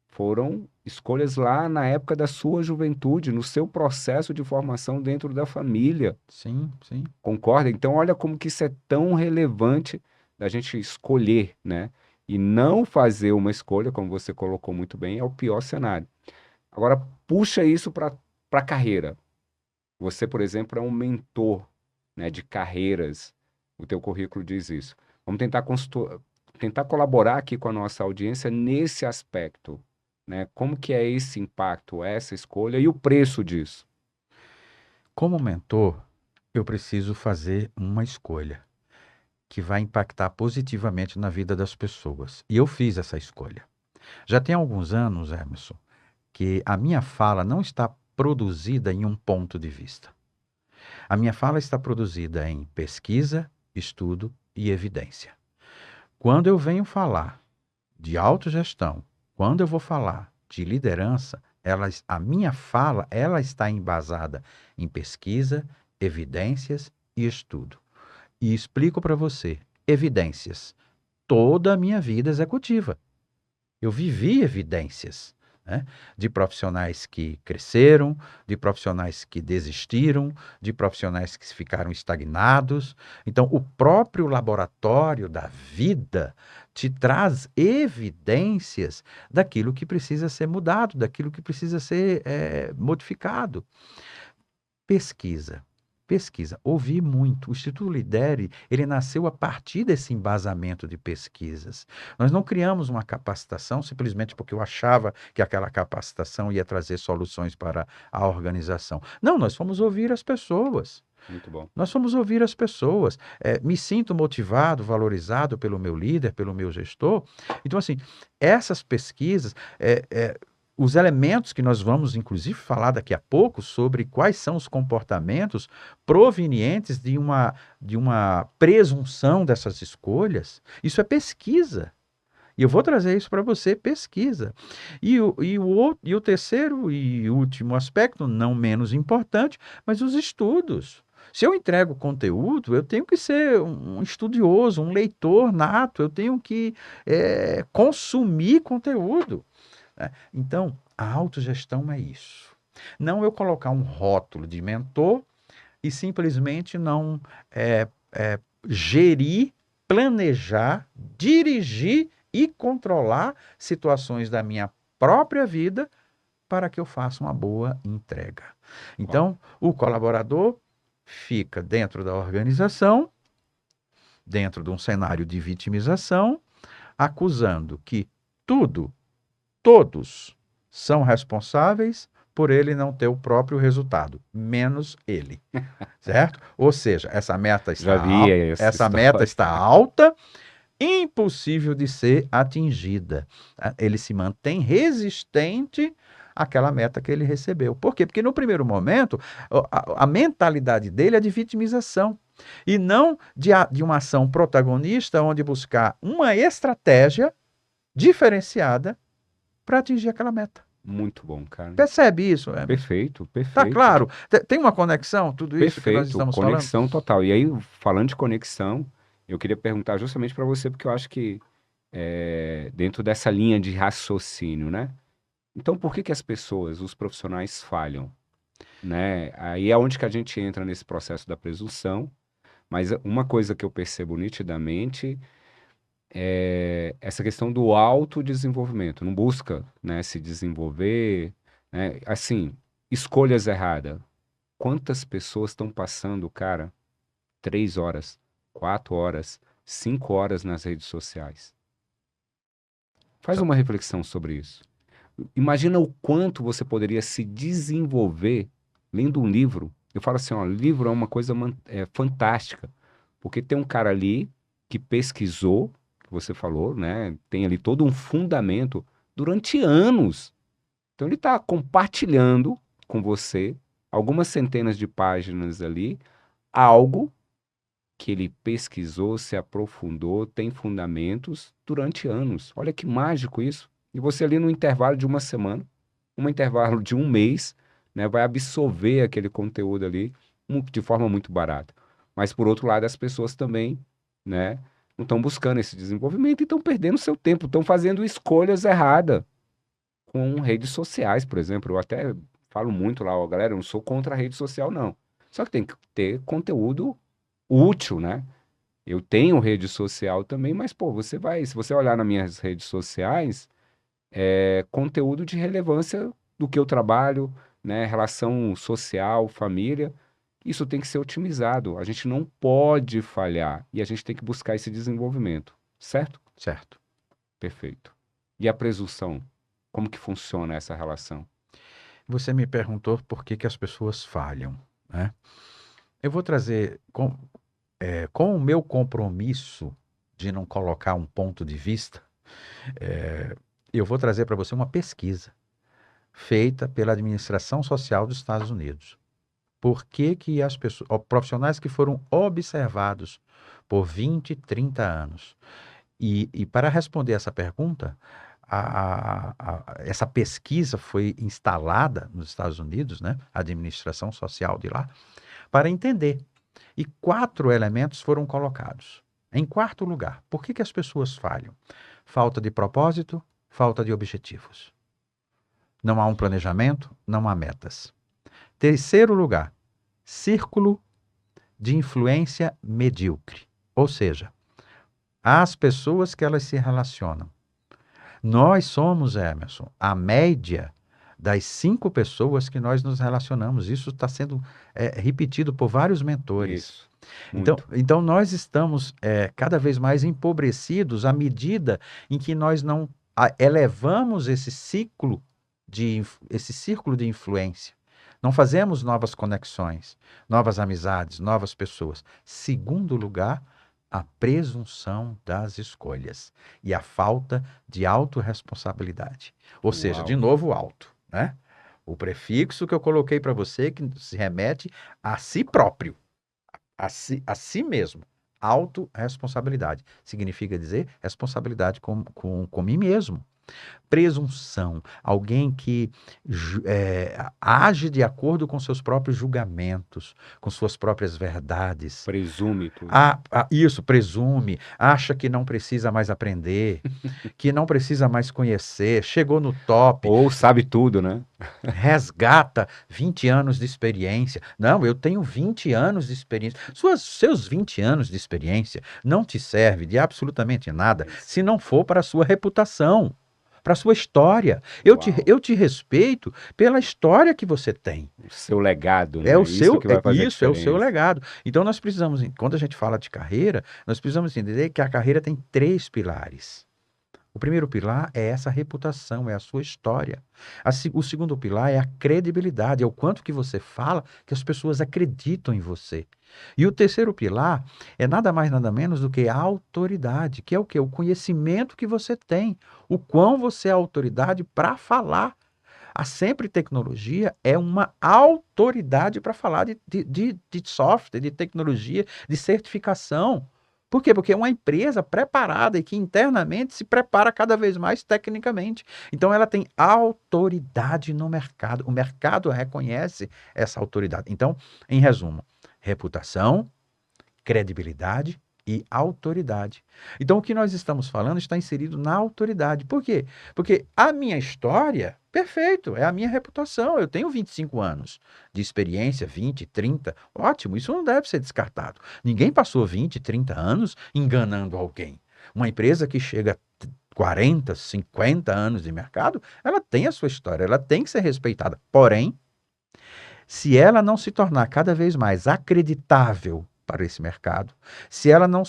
foram escolhas lá na época da sua juventude, no seu processo de formação dentro da família. Sim, sim. Concorda? Então, olha como que isso é tão relevante da gente escolher, né? E não fazer uma escolha, como você colocou muito bem, é o pior cenário. Agora, puxa isso para a carreira. Você, por exemplo, é um mentor, né, de carreiras. O teu currículo diz isso. Vamos tentar colaborar aqui com a nossa audiência nesse aspecto, né? Como que é esse impacto, essa escolha e o preço disso? Como mentor, eu preciso fazer uma escolha que vai impactar positivamente na vida das pessoas. E eu fiz essa escolha. Já tem alguns anos, Emerson, que a minha fala não está produzida em um ponto de vista. A minha fala está produzida em pesquisa, estudo e evidência. Quando eu venho falar de autogestão, quando eu vou falar de liderança, a minha fala ela está embasada em pesquisa, evidências e estudo. E explico para você, evidências. Toda a minha vida executiva. Eu vivi evidências, né, de profissionais que cresceram, de profissionais que desistiram, de profissionais que ficaram estagnados. Então, o próprio laboratório da vida te traz evidências daquilo que precisa ser mudado, daquilo que precisa ser modificado. Pesquisa. Pesquisa. Ouvi muito. O Instituto Lidere, ele nasceu a partir desse embasamento de pesquisas. Nós não criamos uma capacitação simplesmente porque eu achava que aquela capacitação ia trazer soluções para a organização. Não, nós fomos ouvir as pessoas. Muito bom. Nós fomos ouvir as pessoas. Me sinto motivado, valorizado pelo meu líder, pelo meu gestor. Então, assim, essas pesquisas, os elementos que nós vamos, inclusive, falar daqui a pouco sobre quais são os comportamentos provenientes de uma presunção dessas escolhas, isso é pesquisa. E eu vou trazer isso para você, pesquisa. E o terceiro e último aspecto, não menos importante, mas os estudos. Se eu entrego conteúdo, eu tenho que ser um estudioso, um leitor nato, eu tenho que consumir conteúdo, né? Então, a autogestão é isso. Não eu colocar um rótulo de mentor e simplesmente não gerir, planejar, dirigir e controlar situações da minha própria vida para que eu faça uma boa entrega. Uau. Então, o colaborador fica dentro da organização, dentro de um cenário de vitimização, acusando que tudo, todos são responsáveis por ele não ter o próprio resultado, menos ele, certo? Ou seja, essa meta Já está vi alta, essa essa meta história. está alta, impossível de ser atingida. Tá? Ele se mantém resistente àquela meta que ele recebeu. Por quê? Porque no primeiro momento, a mentalidade dele é de vitimização e não de uma ação protagonista onde buscar uma estratégia diferenciada para atingir aquela meta. Muito bom, cara. Percebe isso, Emerson? Perfeito, Tá perfeito. claro? Tem uma conexão, tudo isso que nós Perfeito, estamos falando? conexão total. E aí, falando de conexão, eu queria perguntar justamente para você, porque eu acho que dentro dessa linha de raciocínio, né? Então, por que que as pessoas, os profissionais falham, né? Aí é onde que a gente entra nesse processo da presunção, mas uma coisa que eu percebo nitidamente é essa questão do autodesenvolvimento. Não busca, né, se desenvolver, né? Assim, escolhas erradas. Quantas pessoas estão passando, cara, 3 horas, 4 horas 5 horas nas redes sociais. Faz Só- uma reflexão sobre isso. Imagina o quanto você poderia se desenvolver lendo um livro. Eu falo assim, ó, livro é uma coisa fantástica, porque tem um cara ali que pesquisou, que você falou, né? Tem ali todo um fundamento durante anos. Então ele está compartilhando com você algumas centenas de páginas ali, algo que ele pesquisou, se aprofundou, tem fundamentos durante anos. Olha que mágico isso. E você ali no intervalo de uma semana, um intervalo de um mês, né, vai absorver aquele conteúdo ali de forma muito barata. Mas por outro lado, as pessoas também, né, não estão buscando esse desenvolvimento e estão perdendo seu tempo, estão fazendo escolhas erradas com redes sociais, por exemplo. Eu até falo muito lá, ó, galera, eu não sou contra a rede social, não. Só que tem que ter conteúdo útil, né? Eu tenho rede social também, mas, pô, se você olhar nas minhas redes sociais, é conteúdo de relevância do que eu trabalho, né? Relação social, família, isso tem que ser otimizado. A gente não pode falhar e a gente tem que buscar esse desenvolvimento, certo? Certo. Perfeito. E a presunção? Como que funciona essa relação? Você me perguntou por que que as pessoas falham, né? Eu vou trazer, com o meu compromisso de não colocar um ponto de vista, eu vou trazer para você uma pesquisa feita pela Administração Social dos Estados Unidos. Por que que as pessoas, profissionais que foram observados por 20, 30 anos. E para responder essa pergunta, essa pesquisa foi instalada nos Estados Unidos, né, a administração social de lá, para entender. E 4 elementos foram colocados. Em quarto lugar, por que que as pessoas falham? Falta de propósito, falta de objetivos. Não há um planejamento, não há metas. Terceiro lugar, círculo de influência medíocre. Ou seja, as pessoas que elas se relacionam. Nós somos, Emerson, a média das 5 pessoas que nós nos relacionamos. Isso está sendo repetido por vários mentores. Isso, Então, muito. então nós estamos cada vez mais empobrecidos à medida em que nós não elevamos esse círculo de influência. Não fazemos novas conexões, novas amizades, novas pessoas. Segundo lugar, a presunção das escolhas e a falta de autorresponsabilidade. Ou seja, de Uau. novo, auto, né? O prefixo que eu coloquei para você que se remete a si próprio, a si mesmo. Autorresponsabilidade significa dizer responsabilidade com mim mesmo. Presunção, alguém que age de acordo com seus próprios julgamentos, com suas próprias verdades. Presume tudo. Isso, presume, acha que não precisa mais aprender, que não precisa mais conhecer, chegou no top, Ou sabe tudo, né? resgata 20 anos de experiência. Não, eu tenho 20 anos de experiência. Seus 20 anos de experiência não te serve de absolutamente nada se não for para a sua reputação, para a sua história. Uau. Eu te respeito pela história que você tem. O seu legado, É o né? Isso seu, que vai fazer a isso é o seu diferença. legado. Então nós precisamos, quando a gente fala de carreira, nós precisamos entender que a carreira tem 3 pilares. O primeiro pilar é essa reputação, é a sua história. O segundo pilar é a credibilidade, é o quanto que você fala que as pessoas acreditam em você. E o terceiro pilar é nada mais nada menos do que a autoridade, que é o quê? O conhecimento que você tem, o quão você é autoridade para falar. A Sempre Tecnologia é uma autoridade para falar de software, de tecnologia, de certificação. Por quê? Porque é uma empresa preparada e que internamente se prepara cada vez mais tecnicamente. Então ela tem autoridade no mercado. O mercado reconhece essa autoridade. Então, em resumo, reputação, credibilidade e autoridade. Então, o que nós estamos falando está inserido na autoridade. Por quê? Porque a minha história, perfeito, é a minha reputação. Eu tenho 25 anos de experiência, 20, 30, ótimo, isso não deve ser descartado. Ninguém passou 20, 30 anos enganando alguém. Uma empresa que chega a 40, 50 anos de mercado, ela tem a sua história, ela tem que ser respeitada. Porém, se ela não se tornar cada vez mais acreditável para esse mercado, se ela não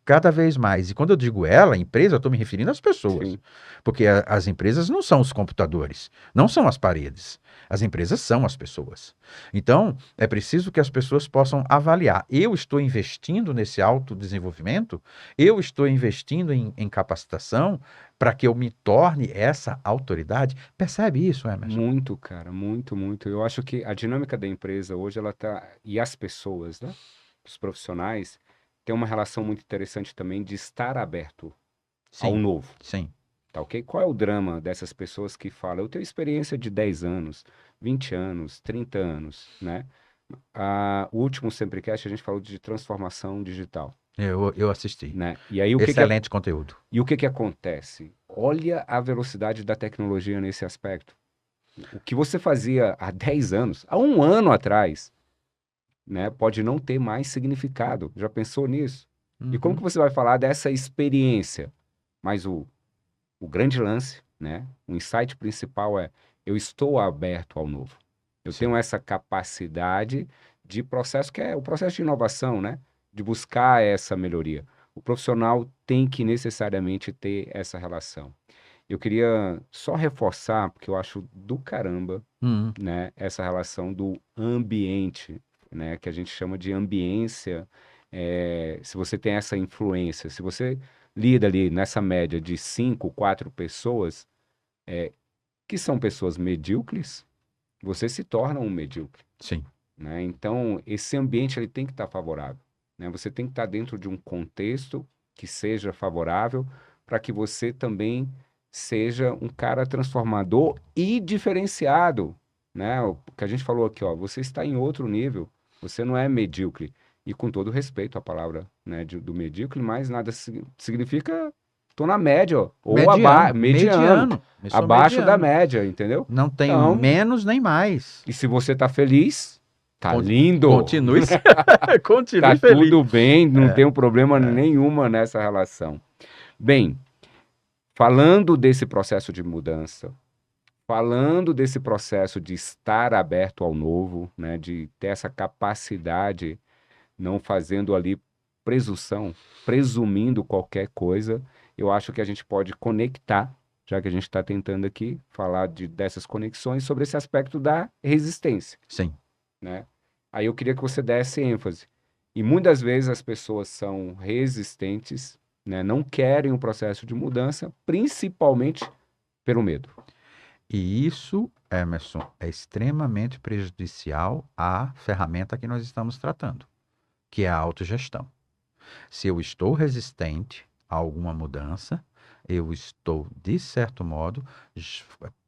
cada vez mais. E quando eu digo ela, empresa, eu estou me referindo às pessoas. Sim. Porque as empresas não são os computadores, não são as paredes. As empresas são as pessoas. Então, é preciso que as pessoas possam avaliar. Eu estou investindo nesse autodesenvolvimento? Eu estou investindo em capacitação para que eu me torne essa autoridade? Percebe isso, Emerson? Muito, cara, muito, muito. Eu acho que a dinâmica da empresa hoje, ela tá, e as pessoas, né? Os profissionais, têm uma relação muito interessante também de estar aberto ao Sim, novo, sim. tá ok? Qual é o drama dessas pessoas que falam, eu tenho experiência de 10 anos, 20 anos, 30 anos, né? O último Semprecast a gente falou de transformação digital, Eu assisti. né? E aí Excelente conteúdo. o que que acontece? Olha a velocidade da tecnologia nesse aspecto. O que você fazia há 10 anos, há um ano atrás, né, pode não ter mais significado. Já pensou nisso? E como que Uhum. você vai falar dessa experiência? Mas o grande lance, né, o insight principal é: eu estou aberto ao novo. Eu tenho Sim, essa capacidade de processo, que é o processo de inovação, né? De buscar essa melhoria. O profissional tem que necessariamente ter essa relação. Eu queria só reforçar, porque eu acho do caramba, uhum. né, essa relação do ambiente, né, que a gente chama de ambiência. Se você tem essa influência, se você lida ali nessa média de 5, 4 pessoas, que são pessoas medíocres, você se torna um medíocre, Sim, né? Então, esse ambiente ele tem que estar favorável, né? Você tem que estar dentro de um contexto que seja favorável para que você também seja um cara transformador e diferenciado, né? O que a gente falou aqui, ó, você está em outro nível, você não é medíocre. E com todo respeito à palavra, né, do medíocre, mas nada significa tô na média, ó, ou mediano, mediano, mediano. Eu sou abaixo da mediano. média, entendeu? Não tenho Então, menos nem mais. e se você tá feliz, tá Con- lindo, Continue, tá continue feliz. tudo bem, não É, tem problema é. nenhuma nessa relação. Bem, falando desse processo de mudança, falando desse processo de estar aberto ao novo, né, de ter essa capacidade, não fazendo ali presunção, presumindo qualquer coisa, eu acho que a gente pode conectar, já que a gente está tentando aqui falar dessas conexões sobre esse aspecto da resistência, Sim, né? Aí eu queria que você desse ênfase. E muitas vezes as pessoas são resistentes, né? Não querem o processo de mudança, principalmente pelo medo. e isso, Emerson, é extremamente prejudicial à ferramenta que nós estamos tratando, que é a autogestão. Se eu estou resistente a alguma mudança, eu estou, de certo modo,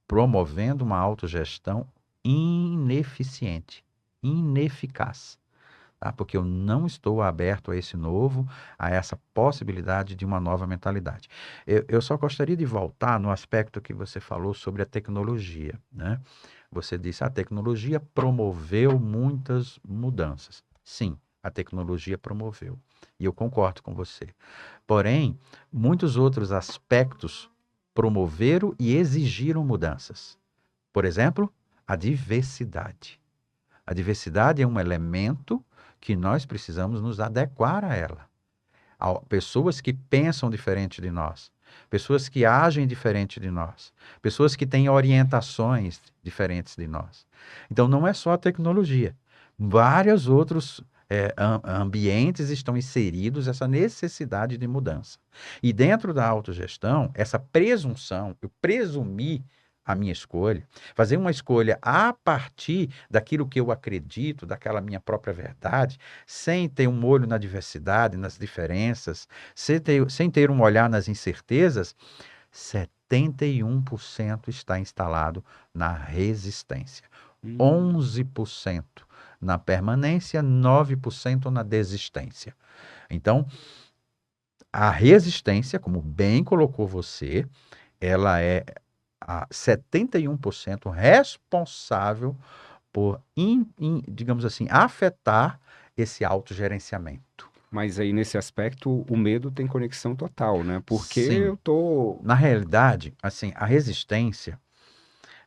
promovendo uma autogestão ineficiente, ineficaz, tá? Porque eu não estou aberto a esse novo, a essa possibilidade de uma nova mentalidade. Eu só gostaria de voltar no aspecto que você falou sobre a tecnologia, né? Você disse, a tecnologia promoveu muitas mudanças. Sim, a tecnologia promoveu. E eu concordo com você. Porém, muitos outros aspectos promoveram e exigiram mudanças. Por exemplo, a diversidade. A diversidade é um elemento que nós precisamos nos adequar a ela. Pessoas que pensam diferente de nós, pessoas que agem diferente de nós, pessoas que têm orientações diferentes de nós. Então, não é só a tecnologia. Vários outros ambientes estão inseridos essa necessidade de mudança. E dentro da autogestão, essa presunção, eu presumir a minha escolha, fazer uma escolha a partir daquilo que eu acredito, daquela minha própria verdade, sem ter um olho na diversidade, nas diferenças, sem ter um olhar nas incertezas, 71% está instalado na resistência, Hum, 11% na permanência, 9% na desistência. Então, a resistência, como bem colocou você, ela é a 71% responsável por, digamos assim, afetar esse autogerenciamento. mas aí nesse aspecto o medo tem conexão total, né? Porque Sim, eu tô. na realidade, assim, a resistência,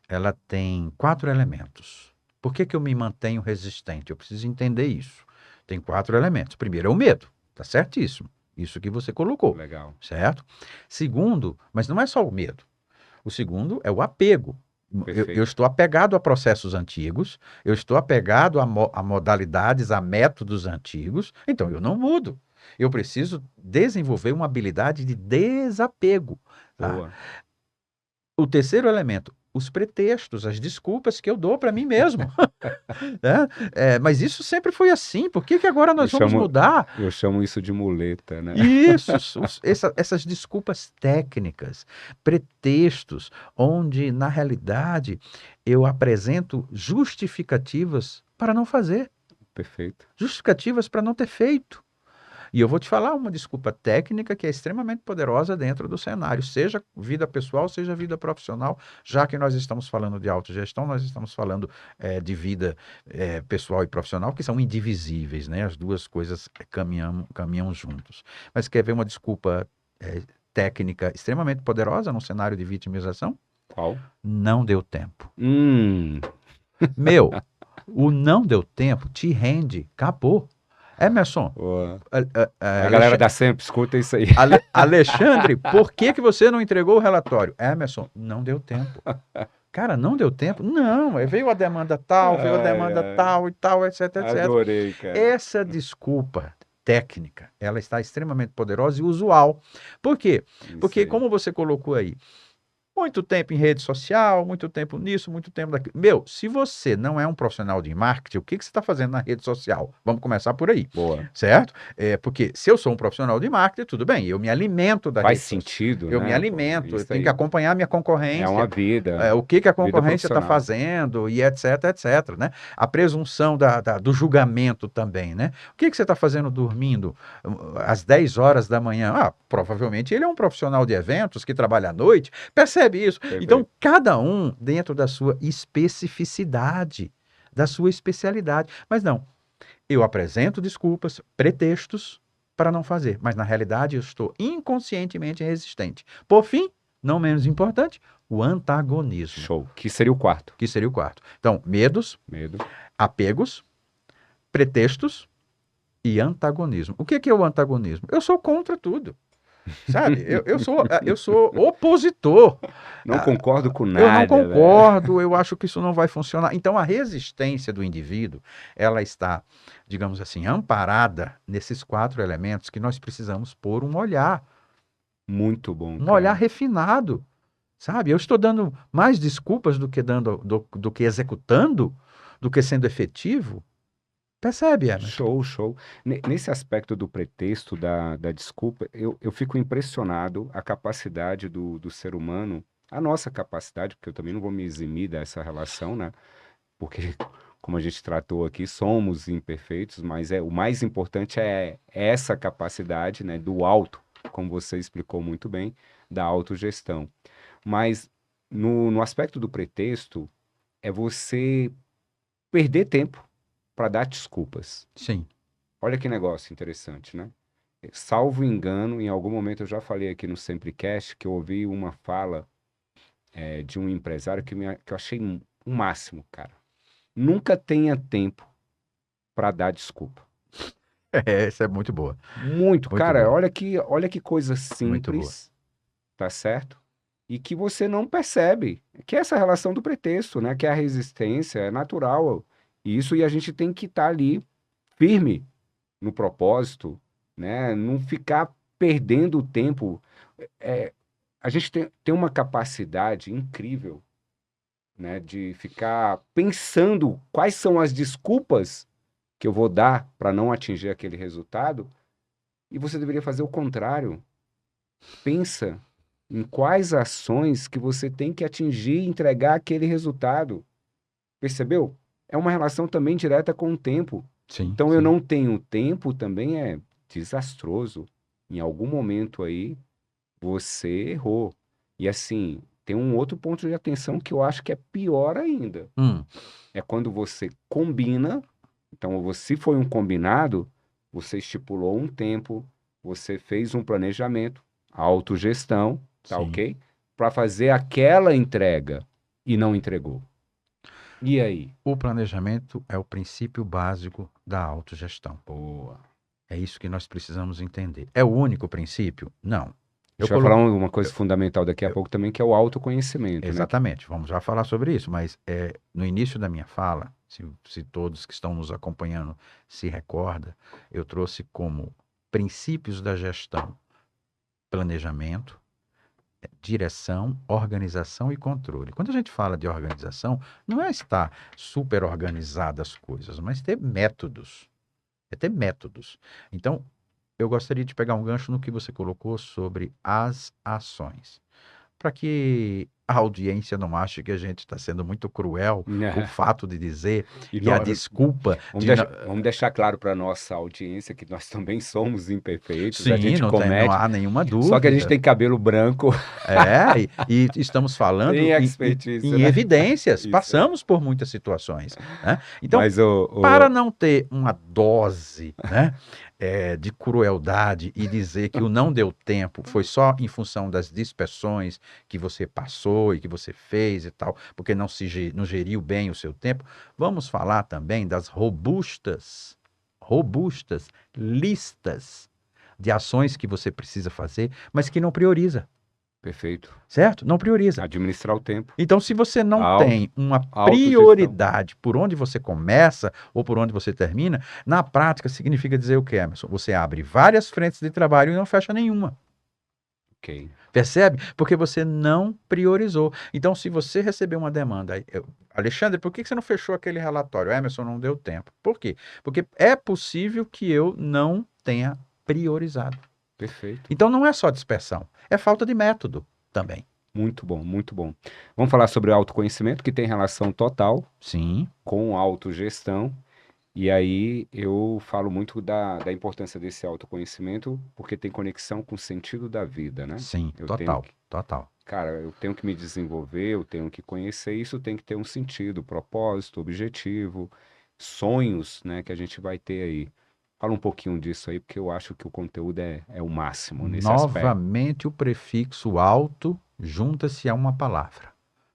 ela tem 4 elementos. Por que que eu me mantenho resistente? Eu preciso entender isso. Tem 4 elementos. Primeiro é o medo, tá certíssimo. Isso que você colocou, Legal. certo? Segundo, mas não é só o medo. O segundo é o apego. Eu Perfeito. estou apegado a processos antigos, eu estou apegado a modalidades, a métodos antigos, então eu não mudo. Eu preciso desenvolver uma habilidade de desapego, tá? Boa. O terceiro elemento, os pretextos, as desculpas que eu dou para mim mesmo, né? Mas isso sempre foi assim, por que que agora Eu nós vamos chamo, mudar? eu chamo isso de muleta, né? Isso, essas desculpas técnicas, pretextos, onde na realidade eu apresento justificativas para não fazer, Perfeito. justificativas para não ter feito. E eu vou te falar uma desculpa técnica que é extremamente poderosa dentro do cenário, seja vida pessoal, seja vida profissional, já que nós estamos falando de autogestão, nós estamos falando de vida pessoal e profissional, que são indivisíveis, né? As duas coisas caminham juntos. Mas quer ver uma desculpa técnica extremamente poderosa num cenário de vitimização? Qual? Não deu tempo. Hum, Meu, o não deu tempo te rende, acabou. Emerson, boa. A galera Alexandre, da Sempre escuta isso aí. Alexandre, por que que você não entregou o relatório? Emerson, não deu tempo. Cara, não deu tempo? Não, veio a demanda tal, veio a Ai, demanda ai. tal e tal, etc, etc. Adorei, cara. Essa desculpa técnica, ela está extremamente poderosa e usual. Por quê? Isso Porque, aí. como você colocou aí, muito tempo em rede social, muito tempo nisso, muito tempo daquilo. Meu, se você não é um profissional de marketing, o que que você está fazendo na rede social? Vamos começar por aí, Boa. certo? Porque se eu sou um profissional de marketing, tudo bem, eu me alimento da Faz rede social. sentido, Eu me né? Pô, alimento, eu isso tenho que aí. acompanhar minha É uma concorrência, vida, o que que a vida concorrência está profissional. fazendo e etc, etc, né? A presunção do julgamento também, né? O que que você está fazendo dormindo às 10 horas da manhã? Ah, provavelmente ele é um profissional de eventos que trabalha à noite, percebe isso. Então, Perfeito. cada um dentro da sua especificidade, da sua especialidade. Mas não, eu apresento desculpas, pretextos para não fazer, mas na realidade eu estou inconscientemente resistente. Por fim, não menos importante, o antagonismo, Show. Que seria o quarto. que seria o quarto. Então, medos, Medo. apegos, pretextos e antagonismo. O que que é o antagonismo? Eu sou contra tudo. Sabe? Eu sou opositor. Não concordo com Eu não nada, velho. concordo, eu acho que isso não vai funcionar. Então, a resistência do indivíduo, ela está, digamos assim, amparada nesses 4 elementos que nós precisamos pôr Muito bom, um olhar cara. refinado, sabe? Eu estou dando mais desculpas do que executando, do que sendo efetivo. Percebe, Emerson? Show, show. Nesse aspecto do pretexto, da desculpa, eu fico impressionado a capacidade do ser humano, a nossa capacidade, porque eu também não vou me eximir dessa relação, né? Porque, como a gente tratou aqui, somos imperfeitos, mas o mais importante é essa capacidade, né, do auto, como você explicou muito bem, da autogestão. Mas no aspecto do pretexto, é você perder tempo para dar desculpas. Sim. Olha que negócio interessante, né? Salvo engano, em algum momento eu já falei aqui no Semprecast que eu ouvi uma fala de um empresário que eu achei um máximo, cara. Nunca tenha tempo para dar desculpa. Essa é muito boa. Muito, Muito cara, boa. olha que coisa Muito boa. simples, tá certo? E que você não percebe, que é essa relação do pretexto, né? Que é a resistência, é natural. E a gente tem que estar ali firme no propósito, né? Não ficar perdendo o tempo. É, a gente tem uma capacidade incrível, né? De ficar pensando quais são as desculpas que eu vou dar para não atingir aquele resultado. E você deveria fazer o contrário. Pensa em quais ações que você tem que atingir e entregar aquele resultado. Percebeu? É uma relação também direta com o tempo. Sim, Então, eu sim. não tenho tempo também é desastroso. Em algum momento aí, você errou. E assim, tem um outro ponto de atenção que eu acho que é pior ainda. Hum. É quando você combina. Então, se foi um combinado, você estipulou um tempo, você fez um planejamento, autogestão, tá Sim. ok? Para fazer aquela entrega e não entregou. E aí? O planejamento é o princípio básico da autogestão. Boa. É isso que nós precisamos entender. É o único princípio? Não. A gente vai falar uma coisa fundamental daqui a pouco também, que é o autoconhecimento, né? Exatamente, vamos já falar sobre isso, mas no início da minha fala, se todos que estão nos acompanhando se recordam, eu trouxe como princípios da gestão planejamento, direção, organização e controle. Quando a gente fala de organização, não é estar super organizadas as coisas, mas ter métodos. É ter métodos. Então, eu gostaria de pegar um gancho no que você colocou sobre as ações. Para que a audiência não ache que a gente está sendo muito cruel com o fato de dizer e a desculpa vamos deixar claro para a nossa audiência que nós também somos imperfeitos, a Sim, gente não comete, há nenhuma dúvida. só que a gente tem cabelo branco. E estamos falando Tem expertise, em né? evidências, Isso. passamos por muitas situações, né? Então, Mas para não ter uma dose, né, de crueldade e dizer que o não deu tempo foi só em função das dispersões que você passou e que você fez e tal, porque não geriu bem o seu tempo, vamos falar também das robustas listas de ações que você precisa fazer, mas que não prioriza. Perfeito. Certo? Não prioriza. Administrar o tempo. Então, se você não tem uma prioridade por onde você começa ou por onde você termina, na prática significa dizer o quê, Emerson? Você abre várias frentes de trabalho e não fecha nenhuma. Ok. Percebe? Porque você não priorizou. Então, se você receber uma demanda, Alexandre, por que você não fechou aquele relatório? Emerson, não deu tempo. Por quê? Porque é possível que eu não tenha priorizado. Perfeito. Então, não é só dispersão, é falta de método também. Muito bom, muito bom. Vamos falar sobre o autoconhecimento, que tem relação total Sim. com autogestão. E aí eu falo muito da importância desse autoconhecimento, porque tem conexão com o sentido da vida, né? Sim, Eu total. Cara, eu tenho que me desenvolver, eu tenho que conhecer, isso tem que ter um sentido, propósito, objetivo, sonhos, né, que a gente vai ter aí. Fala um pouquinho disso aí, porque eu acho que o conteúdo é o máximo nesse aspecto. Novamente, o prefixo auto junta-se a uma palavra.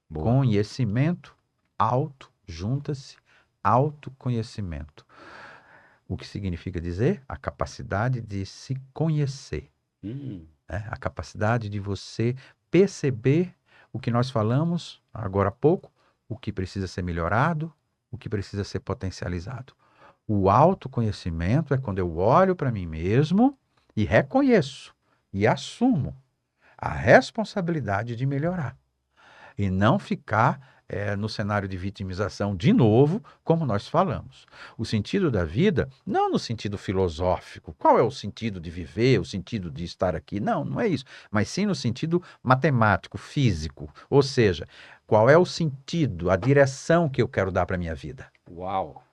Boa. Conhecimento, auto, junta-se, autoconhecimento. O que significa dizer? A capacidade de se conhecer. A capacidade de você perceber o que nós falamos agora há pouco, o que precisa ser melhorado, o que precisa ser potencializado. O autoconhecimento é quando eu olho para mim mesmo e reconheço e assumo a responsabilidade de melhorar. E não ficar no cenário de vitimização de novo, como nós falamos. O sentido da vida, não no sentido filosófico, qual é o sentido de viver, o sentido de estar aqui, não é isso, mas sim no sentido matemático, físico, ou seja, qual é o sentido, a direção que eu quero dar para a minha vida. Uau!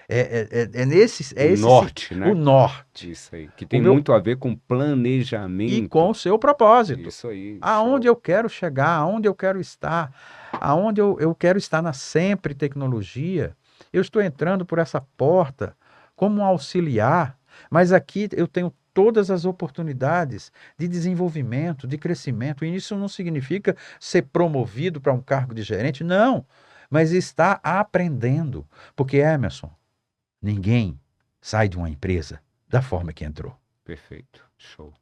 O norte, né? O norte. Isso aí, que tem muito a ver com planejamento. E com o seu propósito. Isso aí. Aonde eu quero chegar, aonde eu quero estar, aonde eu quero estar na Sempre Tecnologia. Eu estou entrando por essa porta como um auxiliar, mas aqui eu tenho todas as oportunidades de desenvolvimento, de crescimento. E isso não significa ser promovido para um cargo de gerente, não. Mas estar aprendendo. Porque, Emerson, ninguém sai de uma empresa da forma que entrou. Perfeito. Show.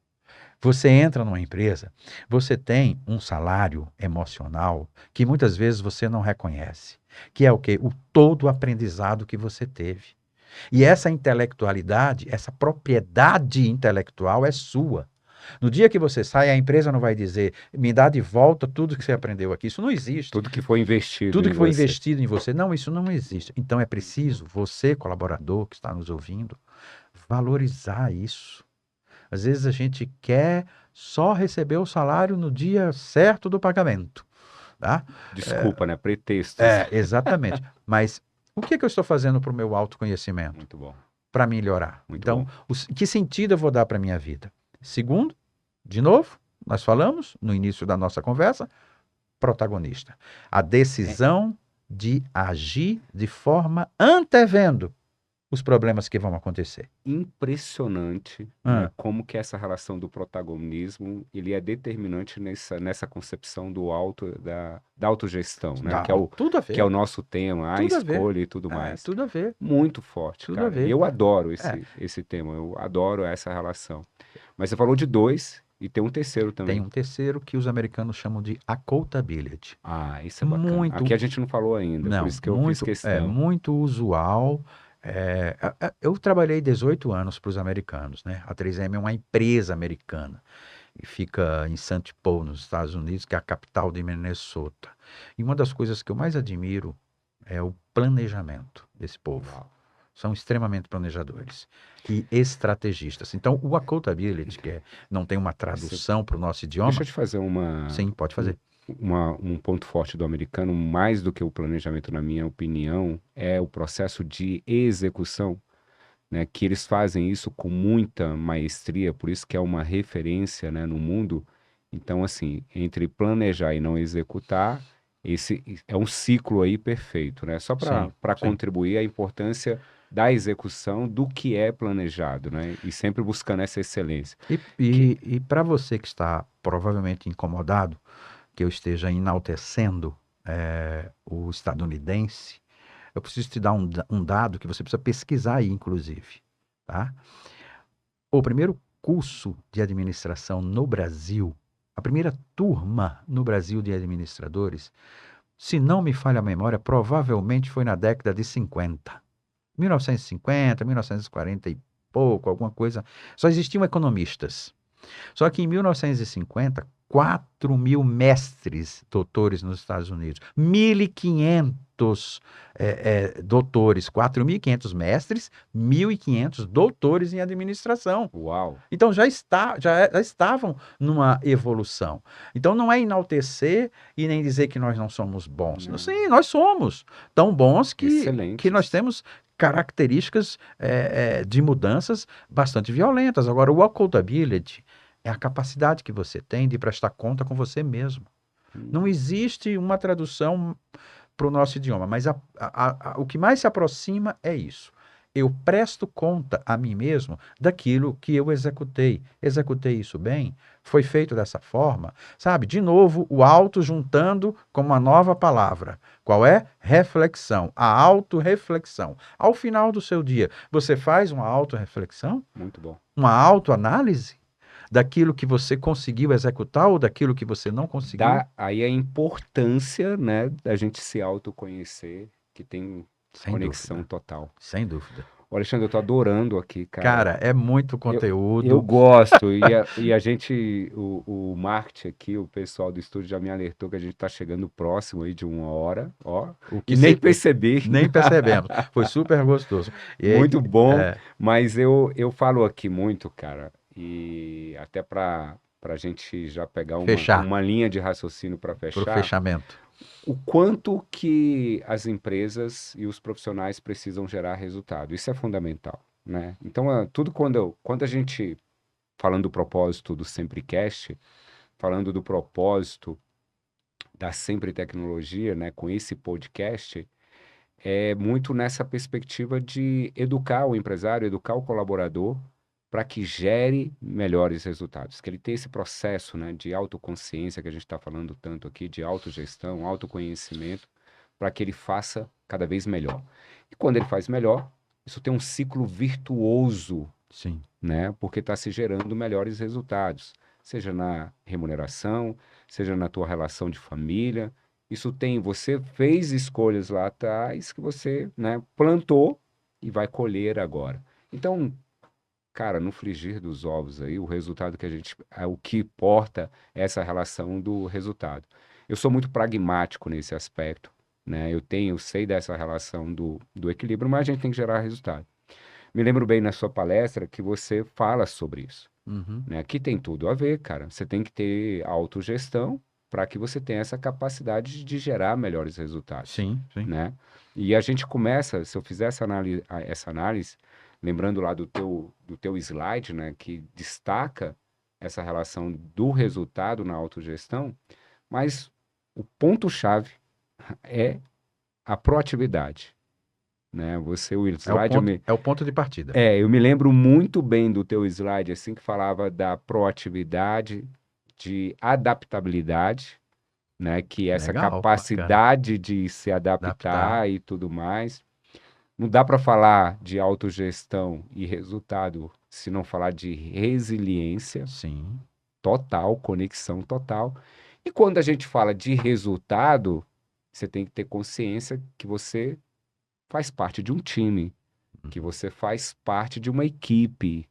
Você entra numa empresa, você tem um salário emocional que muitas vezes você não reconhece, que é o quê? O todo aprendizado que você teve. E essa intelectualidade, essa propriedade intelectual é sua. No dia que você sai, a empresa não vai dizer, me dá de volta tudo que você aprendeu aqui. Isso não existe. Tudo que foi investido Tudo que foi investido em você. Não, isso não existe. Então é preciso, você, colaborador que está nos ouvindo, valorizar isso. Às vezes a gente quer só receber o salário no dia certo do pagamento. Tá? Desculpa, né? Pretextos. Exatamente. Mas o que eu estou fazendo para o meu autoconhecimento? Muito bom. Para melhorar. Muito então, bom. Que sentido eu vou dar para a minha vida? Segundo, de novo, nós falamos no início da nossa conversa, protagonista. A decisão de agir de forma antevendo os problemas que vão acontecer. Impressionante, né, Ah, como que essa relação do protagonismo, ele é determinante nessa concepção da autogestão, né, não, tudo a que é o ver, nosso tema, a tudo a ver. escolha e tudo É, mais. tudo a ver, Muito forte, tudo a cara. E ver. eu adoro É, esse tema, eu adoro essa relação. Mas você falou de dois e tem um terceiro tem também. um terceiro que os americanos chamam de accountability. Ah, isso é bacana. Aqui Muito, a gente não falou ainda, por não, isso que eu fiz questão. muito usual. Eu trabalhei 18 anos para os americanos, né? A 3M é uma empresa americana e fica em St. Paul, nos Estados Unidos, que é a capital de Minnesota. E uma das coisas que eu mais admiro é o planejamento desse povo. Uau. São extremamente planejadores e estrategistas. Então, o accountability, não tem uma Esse- tradução para o nosso Deixa idioma, eu te fazer sim, pode fazer. um ponto forte do americano, mais do que o planejamento, na minha opinião, é o processo de execução, né? Que eles fazem isso com muita maestria, por isso que é uma referência, né, no mundo. Então, assim, entre planejar e não executar, esse é um ciclo aí perfeito, né? Só Sim, para sim. contribuir a importância da execução do que é planejado, né? E sempre buscando essa excelência. Que, E para você que está provavelmente incomodado, que eu esteja enaltecendo o estadunidense, eu preciso te dar um dado que você precisa pesquisar aí, inclusive, tá? O primeiro curso de administração no Brasil, a primeira turma no Brasil de administradores, se não me falha a memória, provavelmente foi na década de 50. 1950, 1940 e pouco, alguma coisa. Só existiam economistas. Só que em 1950, 4.000 mestres doutores nos Estados Unidos, 1.500 doutores, 4.500 mestres, 1.500 doutores em administração. uau, Então já estavam numa evolução. Então não é enaltecer e nem dizer que nós não somos bons. né? Sim, nós somos tão bons que nós Excelentes. temos características de mudanças bastante violentas. Agora, o accountability é a capacidade que você tem de prestar conta com você mesmo. Não Hum, existe uma tradução para o nosso idioma, mas o que mais se aproxima é isso. Eu presto conta a mim mesmo daquilo que eu executei. Executei isso bem? Foi feito dessa forma? Sabe? De novo, o auto juntando com uma nova palavra. Qual é? Reflexão. A autorreflexão. Ao final do seu dia, você faz uma autorreflexão? muito bom. Uma autoanálise? Daquilo que você conseguiu executar ou daquilo que você não conseguiu? Dá aí a importância, né, da gente se autoconhecer, que tem Sem conexão dúvida, total. sem dúvida. Ô, Alexandre, eu tô adorando aqui, cara. Cara, é muito Eu conteúdo. gosto, e a gente, o marketing aqui, o pessoal do estúdio já me alertou que a gente tá chegando próximo aí de 1 hora, ó, O e que nem se percebi. nem percebemos. Foi super gostoso. Muito bom, É, mas eu falo aqui muito, cara, e até para gente já pegar fechar uma linha de raciocínio para para o fechar, fechamento. o quanto que as empresas e os profissionais precisam gerar resultado. Isso é fundamental, né? Então, tudo quando a gente, falando do propósito do SempreCast, falando do propósito da Sempre Tecnologia, né, com esse podcast, é muito nessa perspectiva de educar o empresário, educar o colaborador para que gere melhores resultados, que ele tenha esse processo, né, de autoconsciência que a gente está falando tanto aqui, de autogestão, autoconhecimento, para que ele faça cada vez melhor. E quando ele faz melhor, isso tem um ciclo virtuoso, Sim, né, porque está se gerando melhores resultados, seja na remuneração, seja na tua relação de família. Isso tem, você fez escolhas lá atrás que você, né, plantou e vai colher agora. Então, cara, no frigir dos ovos aí, o resultado que a gente, o que importa é essa relação do resultado. Eu sou muito pragmático nesse aspecto, né? Eu sei dessa relação do equilíbrio, mas a gente tem que gerar resultado. Me lembro bem na sua palestra que você fala sobre isso, uhum, né? Aqui tem tudo a ver, cara. Você tem que ter autogestão para que você tenha essa capacidade de gerar melhores resultados, sim, sim. né? E a gente começa, se eu fizer essa análise, lembrando lá do teu slide, né, que destaca essa relação do resultado na autogestão, mas o ponto-chave é a proatividade, né? Você, o slide, É o ponto de partida. eu me lembro muito bem do teu slide, assim, que falava da proatividade, de adaptabilidade, né? Que essa Legal, bacana. capacidade de se Adaptar, adaptar e tudo mais. Não dá para falar de autogestão e resultado se não falar de resiliência sim. total, conexão total. E quando a gente fala de resultado, você tem que ter consciência que você faz parte de um time, que Uhum. você faz parte de uma equipe.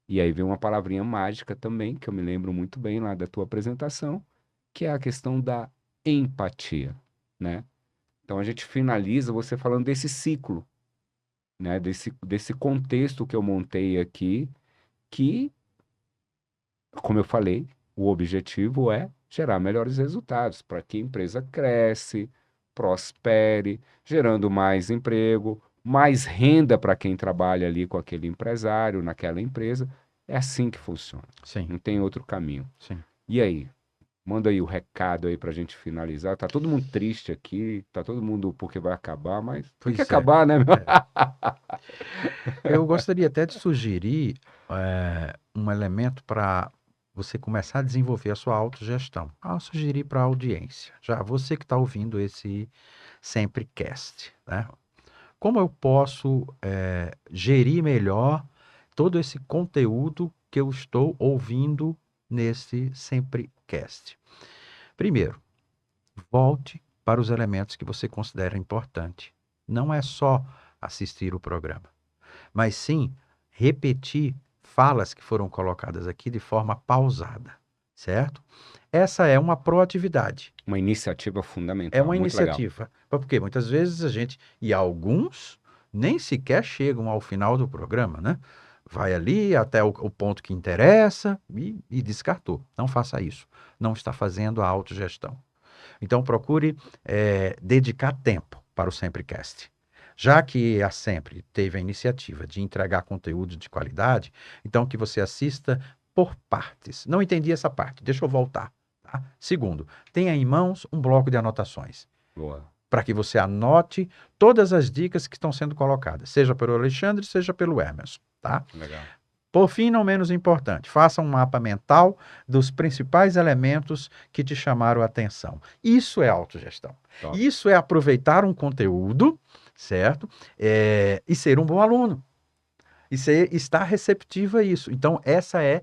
E aí vem uma palavrinha mágica também, que eu me lembro muito bem lá da tua apresentação, que é a questão da empatia, né? Então a gente finaliza você falando desse ciclo, né? Desse contexto que eu montei aqui, que, como eu falei, o objetivo é gerar melhores resultados para que a empresa cresce, prospere, gerando mais emprego, mais renda para quem trabalha ali com aquele empresário, naquela empresa. É assim que funciona. Sim, Não tem outro caminho. sim. E aí? Manda aí o recado aí pra gente finalizar. Tá todo mundo triste aqui, tá todo mundo porque vai acabar, mas tem que Pois é. acabar, né? É. Eu gostaria até de sugerir um elemento para você começar a desenvolver a sua autogestão. Sugerir para a audiência. Já você que está ouvindo esse Semprecast, né? Como eu posso gerir melhor todo esse conteúdo que eu estou ouvindo nesse Semprecast? Primeiro, volte para os elementos que você considera importante. Não é só assistir o programa, mas sim repetir falas que foram colocadas aqui de forma pausada, certo? Essa é uma proatividade, Uma iniciativa é fundamental, uma muito legal. iniciativa. Porque muitas vezes a gente, e alguns nem sequer chegam ao final do programa, né? Vai ali até o ponto que interessa e descartou. Não faça isso. Não está fazendo a autogestão. Então, procure dedicar tempo para o Semprecast. Já que a Sempre teve a iniciativa de entregar conteúdo de qualidade, então que você assista por partes. Não entendi essa parte, deixa eu voltar. Tá? Segundo, tenha em mãos um bloco de anotações, Boa. para que você anote todas as dicas que estão sendo colocadas, seja pelo Alexandre, seja pelo Emerson. Tá? Legal. Por fim, não menos importante, faça um mapa mental dos principais elementos que te chamaram a atenção. Isso é autogestão. Top. Isso é aproveitar um conteúdo, certo? E ser um bom aluno. E estar receptivo a isso. Então, essa é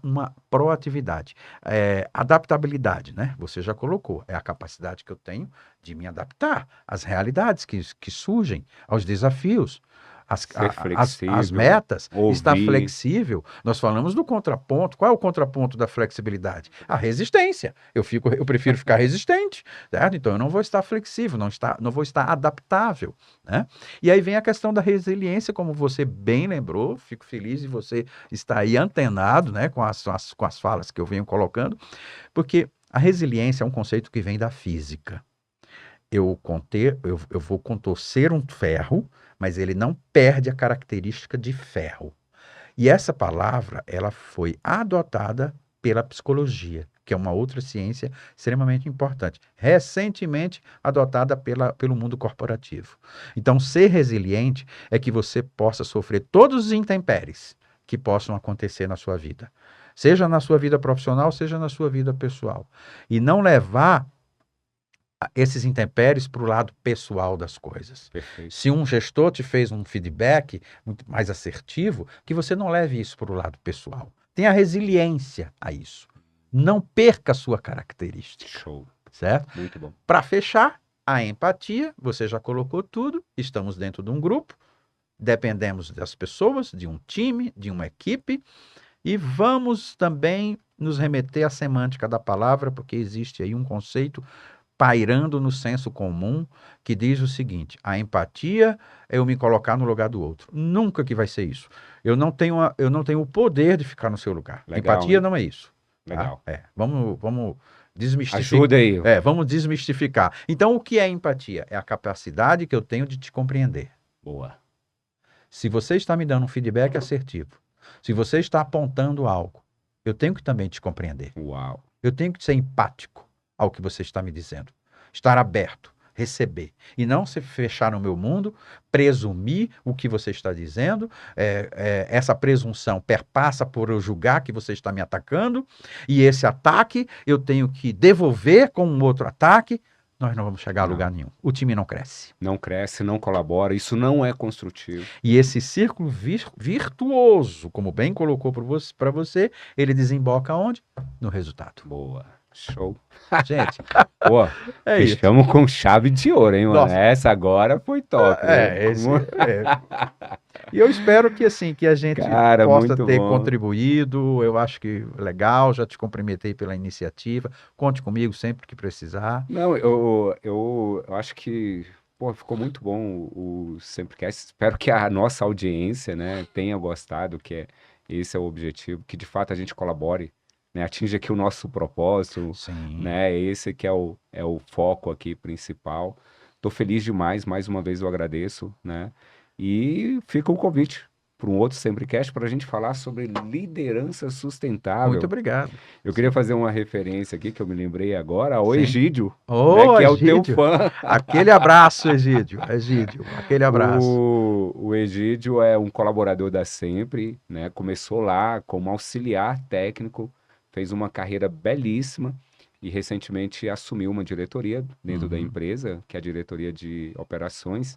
uma proatividade. Adaptabilidade, né? Você já colocou. É a capacidade que eu tenho de me adaptar às realidades que surgem, aos desafios. Ser As flexível, metas, estar ouvir. flexível. Nós falamos do contraponto. Qual é o contraponto da flexibilidade? A resistência. Eu prefiro ficar resistente, certo? Então eu não vou estar flexível, não vou estar adaptável, né? E aí vem a questão da resiliência, como você bem lembrou. Fico feliz de você estar aí antenado, né, com as falas que eu venho colocando, porque a resiliência é um conceito que vem da física. Eu vou contorcer um ferro, mas ele não perde a característica de ferro. E essa palavra, ela foi adotada pela psicologia, que é uma outra ciência extremamente importante, recentemente adotada pelo mundo corporativo. Então, ser resiliente é que você possa sofrer todos os intempéries que possam acontecer na sua vida, seja na sua vida profissional, seja na sua vida pessoal, e não levar esses intempéries para o lado pessoal das coisas. Perfeito. Se um gestor te fez um feedback muito mais assertivo, que você não leve isso para o lado pessoal. Tenha resiliência a isso. Não perca a sua característica. Show. Certo? Muito bom. Para fechar, a empatia, você já colocou tudo, estamos dentro de um grupo, dependemos das pessoas, de um time, de uma equipe, e vamos também nos remeter à semântica da palavra, porque existe aí um conceito pairando no senso comum, que diz o seguinte: a empatia é eu me colocar no lugar do outro. Nunca que vai ser isso. Eu não tenho o poder de ficar no seu lugar. Legal, Empatia hein? não é isso. Tá? Legal. Vamos desmistificar. Ajuda aí. Vamos desmistificar. Então, o que é empatia? É a capacidade que eu tenho de te compreender. Boa. Se você está me dando um feedback assertivo, se você está apontando algo, eu tenho que também te compreender. Uau. Eu tenho que ser empático ao que você está me dizendo. Estar aberto. receber. E não se fechar no meu mundo, presumir o que você está dizendo, essa presunção perpassa por eu julgar que você está me atacando, e esse ataque eu tenho que devolver com um outro ataque. Nós não vamos chegar a lugar Não, nenhum. O time não cresce. não cresce, não colabora, isso não é construtivo. E esse círculo virtuoso, como bem colocou para você, ele desemboca onde? No resultado. Boa, show. Gente, Pô, é isso. fechamos com chave de ouro, hein, mano? Nossa. Essa agora foi top, E eu espero que assim, que a gente Cara, possa muito ter bom. contribuído. Eu acho que legal, já te cumprimentei pela iniciativa. Conte comigo sempre que precisar. Não, eu acho que, pô, ficou muito bom o Semprecast. Espero que a nossa audiência, né, tenha gostado, esse é o objetivo, que de fato a gente colabore, né, atinja aqui o nosso propósito, Sim. né, esse que é o foco aqui principal. Tô feliz demais, mais uma vez eu agradeço, né, e fica o convite para um outro Semprecast para a gente falar sobre liderança Muito sustentável. obrigado. Eu queria fazer uma referência aqui, que eu me lembrei agora, ao Sim. Egídio, Ô, né, que é o teu Egídio. fã. Aquele abraço, Egídio. Egídio, aquele abraço. O Egídio é um colaborador da Sempre, né? Começou lá como auxiliar técnico, fez uma carreira belíssima e recentemente assumiu uma diretoria dentro da Uhum. empresa, que é a diretoria de operações.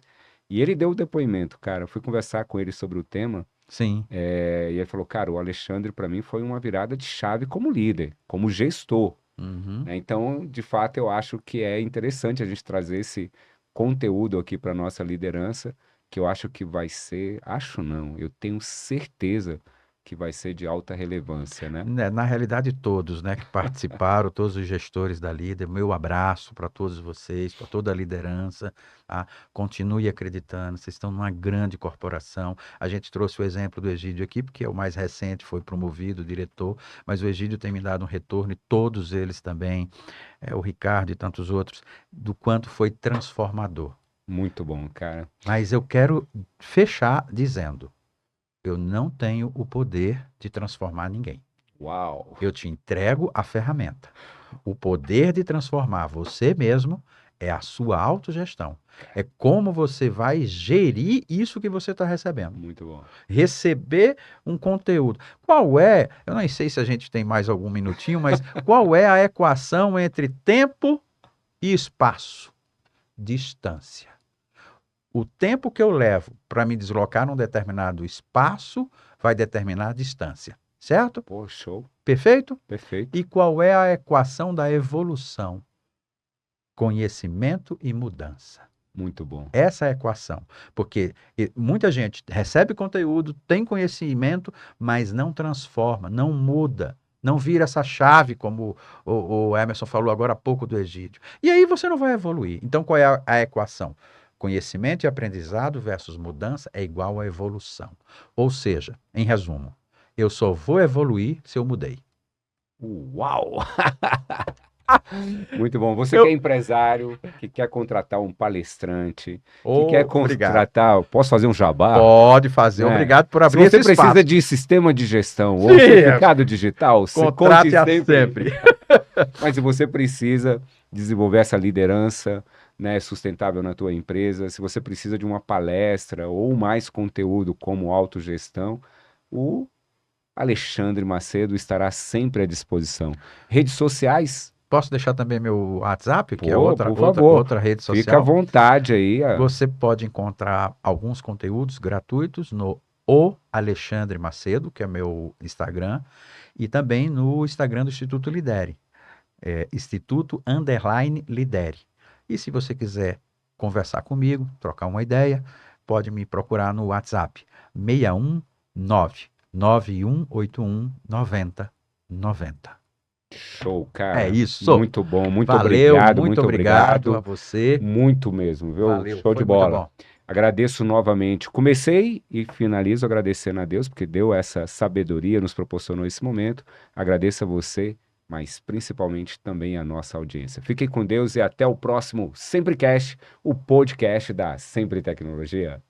E ele deu o depoimento, cara. Eu fui conversar com ele sobre o tema. Sim. E ele falou, cara, o Alexandre para mim foi uma virada de chave como líder, como gestor, Uhum. né? Então, de fato, eu acho que é interessante a gente trazer esse conteúdo aqui para nossa liderança, que eu acho que vai ser, acho não, eu tenho certeza que vai ser de alta relevância, né? Na realidade, todos, né, que participaram, todos os gestores da Líder, meu abraço para todos vocês, para toda a liderança, tá? Continue acreditando, vocês estão numa grande corporação. A gente trouxe o exemplo do Egídio aqui, porque é o mais recente, foi promovido, diretor, mas o Egídio tem me dado um retorno, e todos eles também, o Ricardo e tantos outros, do quanto foi transformador. Muito bom, cara. Mas eu quero fechar dizendo, eu não tenho o poder de transformar ninguém. Uau! Eu te entrego a ferramenta. O poder de transformar você mesmo é a sua autogestão. É como você vai gerir isso que você está recebendo. Muito bom. Receber um conteúdo. Qual é? Eu nem sei se a gente tem mais algum minutinho, mas qual é a equação entre tempo e espaço? Distância. O tempo que eu levo para me deslocar num determinado espaço vai determinar a distância, certo? Pô, show. Perfeito? Perfeito. E qual é a equação da evolução? Conhecimento e mudança. Muito bom. Essa é a equação. Porque muita gente recebe conteúdo, tem conhecimento, mas não transforma, não muda. Não vira essa chave, como o Emerson falou agora há pouco do Egídio. E aí você não vai evoluir. Então, qual é a equação? Conhecimento e aprendizado versus mudança é igual a evolução. Ou seja, em resumo, eu só vou evoluir se eu mudei. Uau! Muito bom. Você Eu- que é empresário, que quer contratar um palestrante, que quer Obrigado. contratar, posso fazer um jabá? Pode fazer. Né? Obrigado por Se abrir você esse precisa espaço. de sistema de gestão ou Sim, certificado digital, você contrate conte sempre. Mas se você precisa desenvolver essa liderança, né, sustentável na tua empresa, se você precisa de uma palestra ou mais conteúdo como autogestão, o Alexandre Macedo estará sempre à disposição. Redes sociais? Posso deixar também meu WhatsApp, que é Pô, outra, por outra, favor, outra rede fica à social. vontade aí. Você pode encontrar alguns conteúdos gratuitos no O Alexandre Macedo, que é meu Instagram, e também no Instagram do Instituto Lidere, Instituto_Lidere. E se você quiser conversar comigo, trocar uma ideia, pode me procurar no WhatsApp 619-9181-9090. Show, cara. É isso. Muito bom, muito Valeu, obrigado, muito obrigado a você. Muito mesmo, viu? Valeu, Show de foi muito bola. bom. Agradeço novamente. Comecei e finalizo agradecendo a Deus, porque deu essa sabedoria, nos proporcionou esse momento. Agradeço a você, mas principalmente também a nossa audiência. Fiquem com Deus e até o próximo Semprecast, o podcast da Sempre Tecnologia.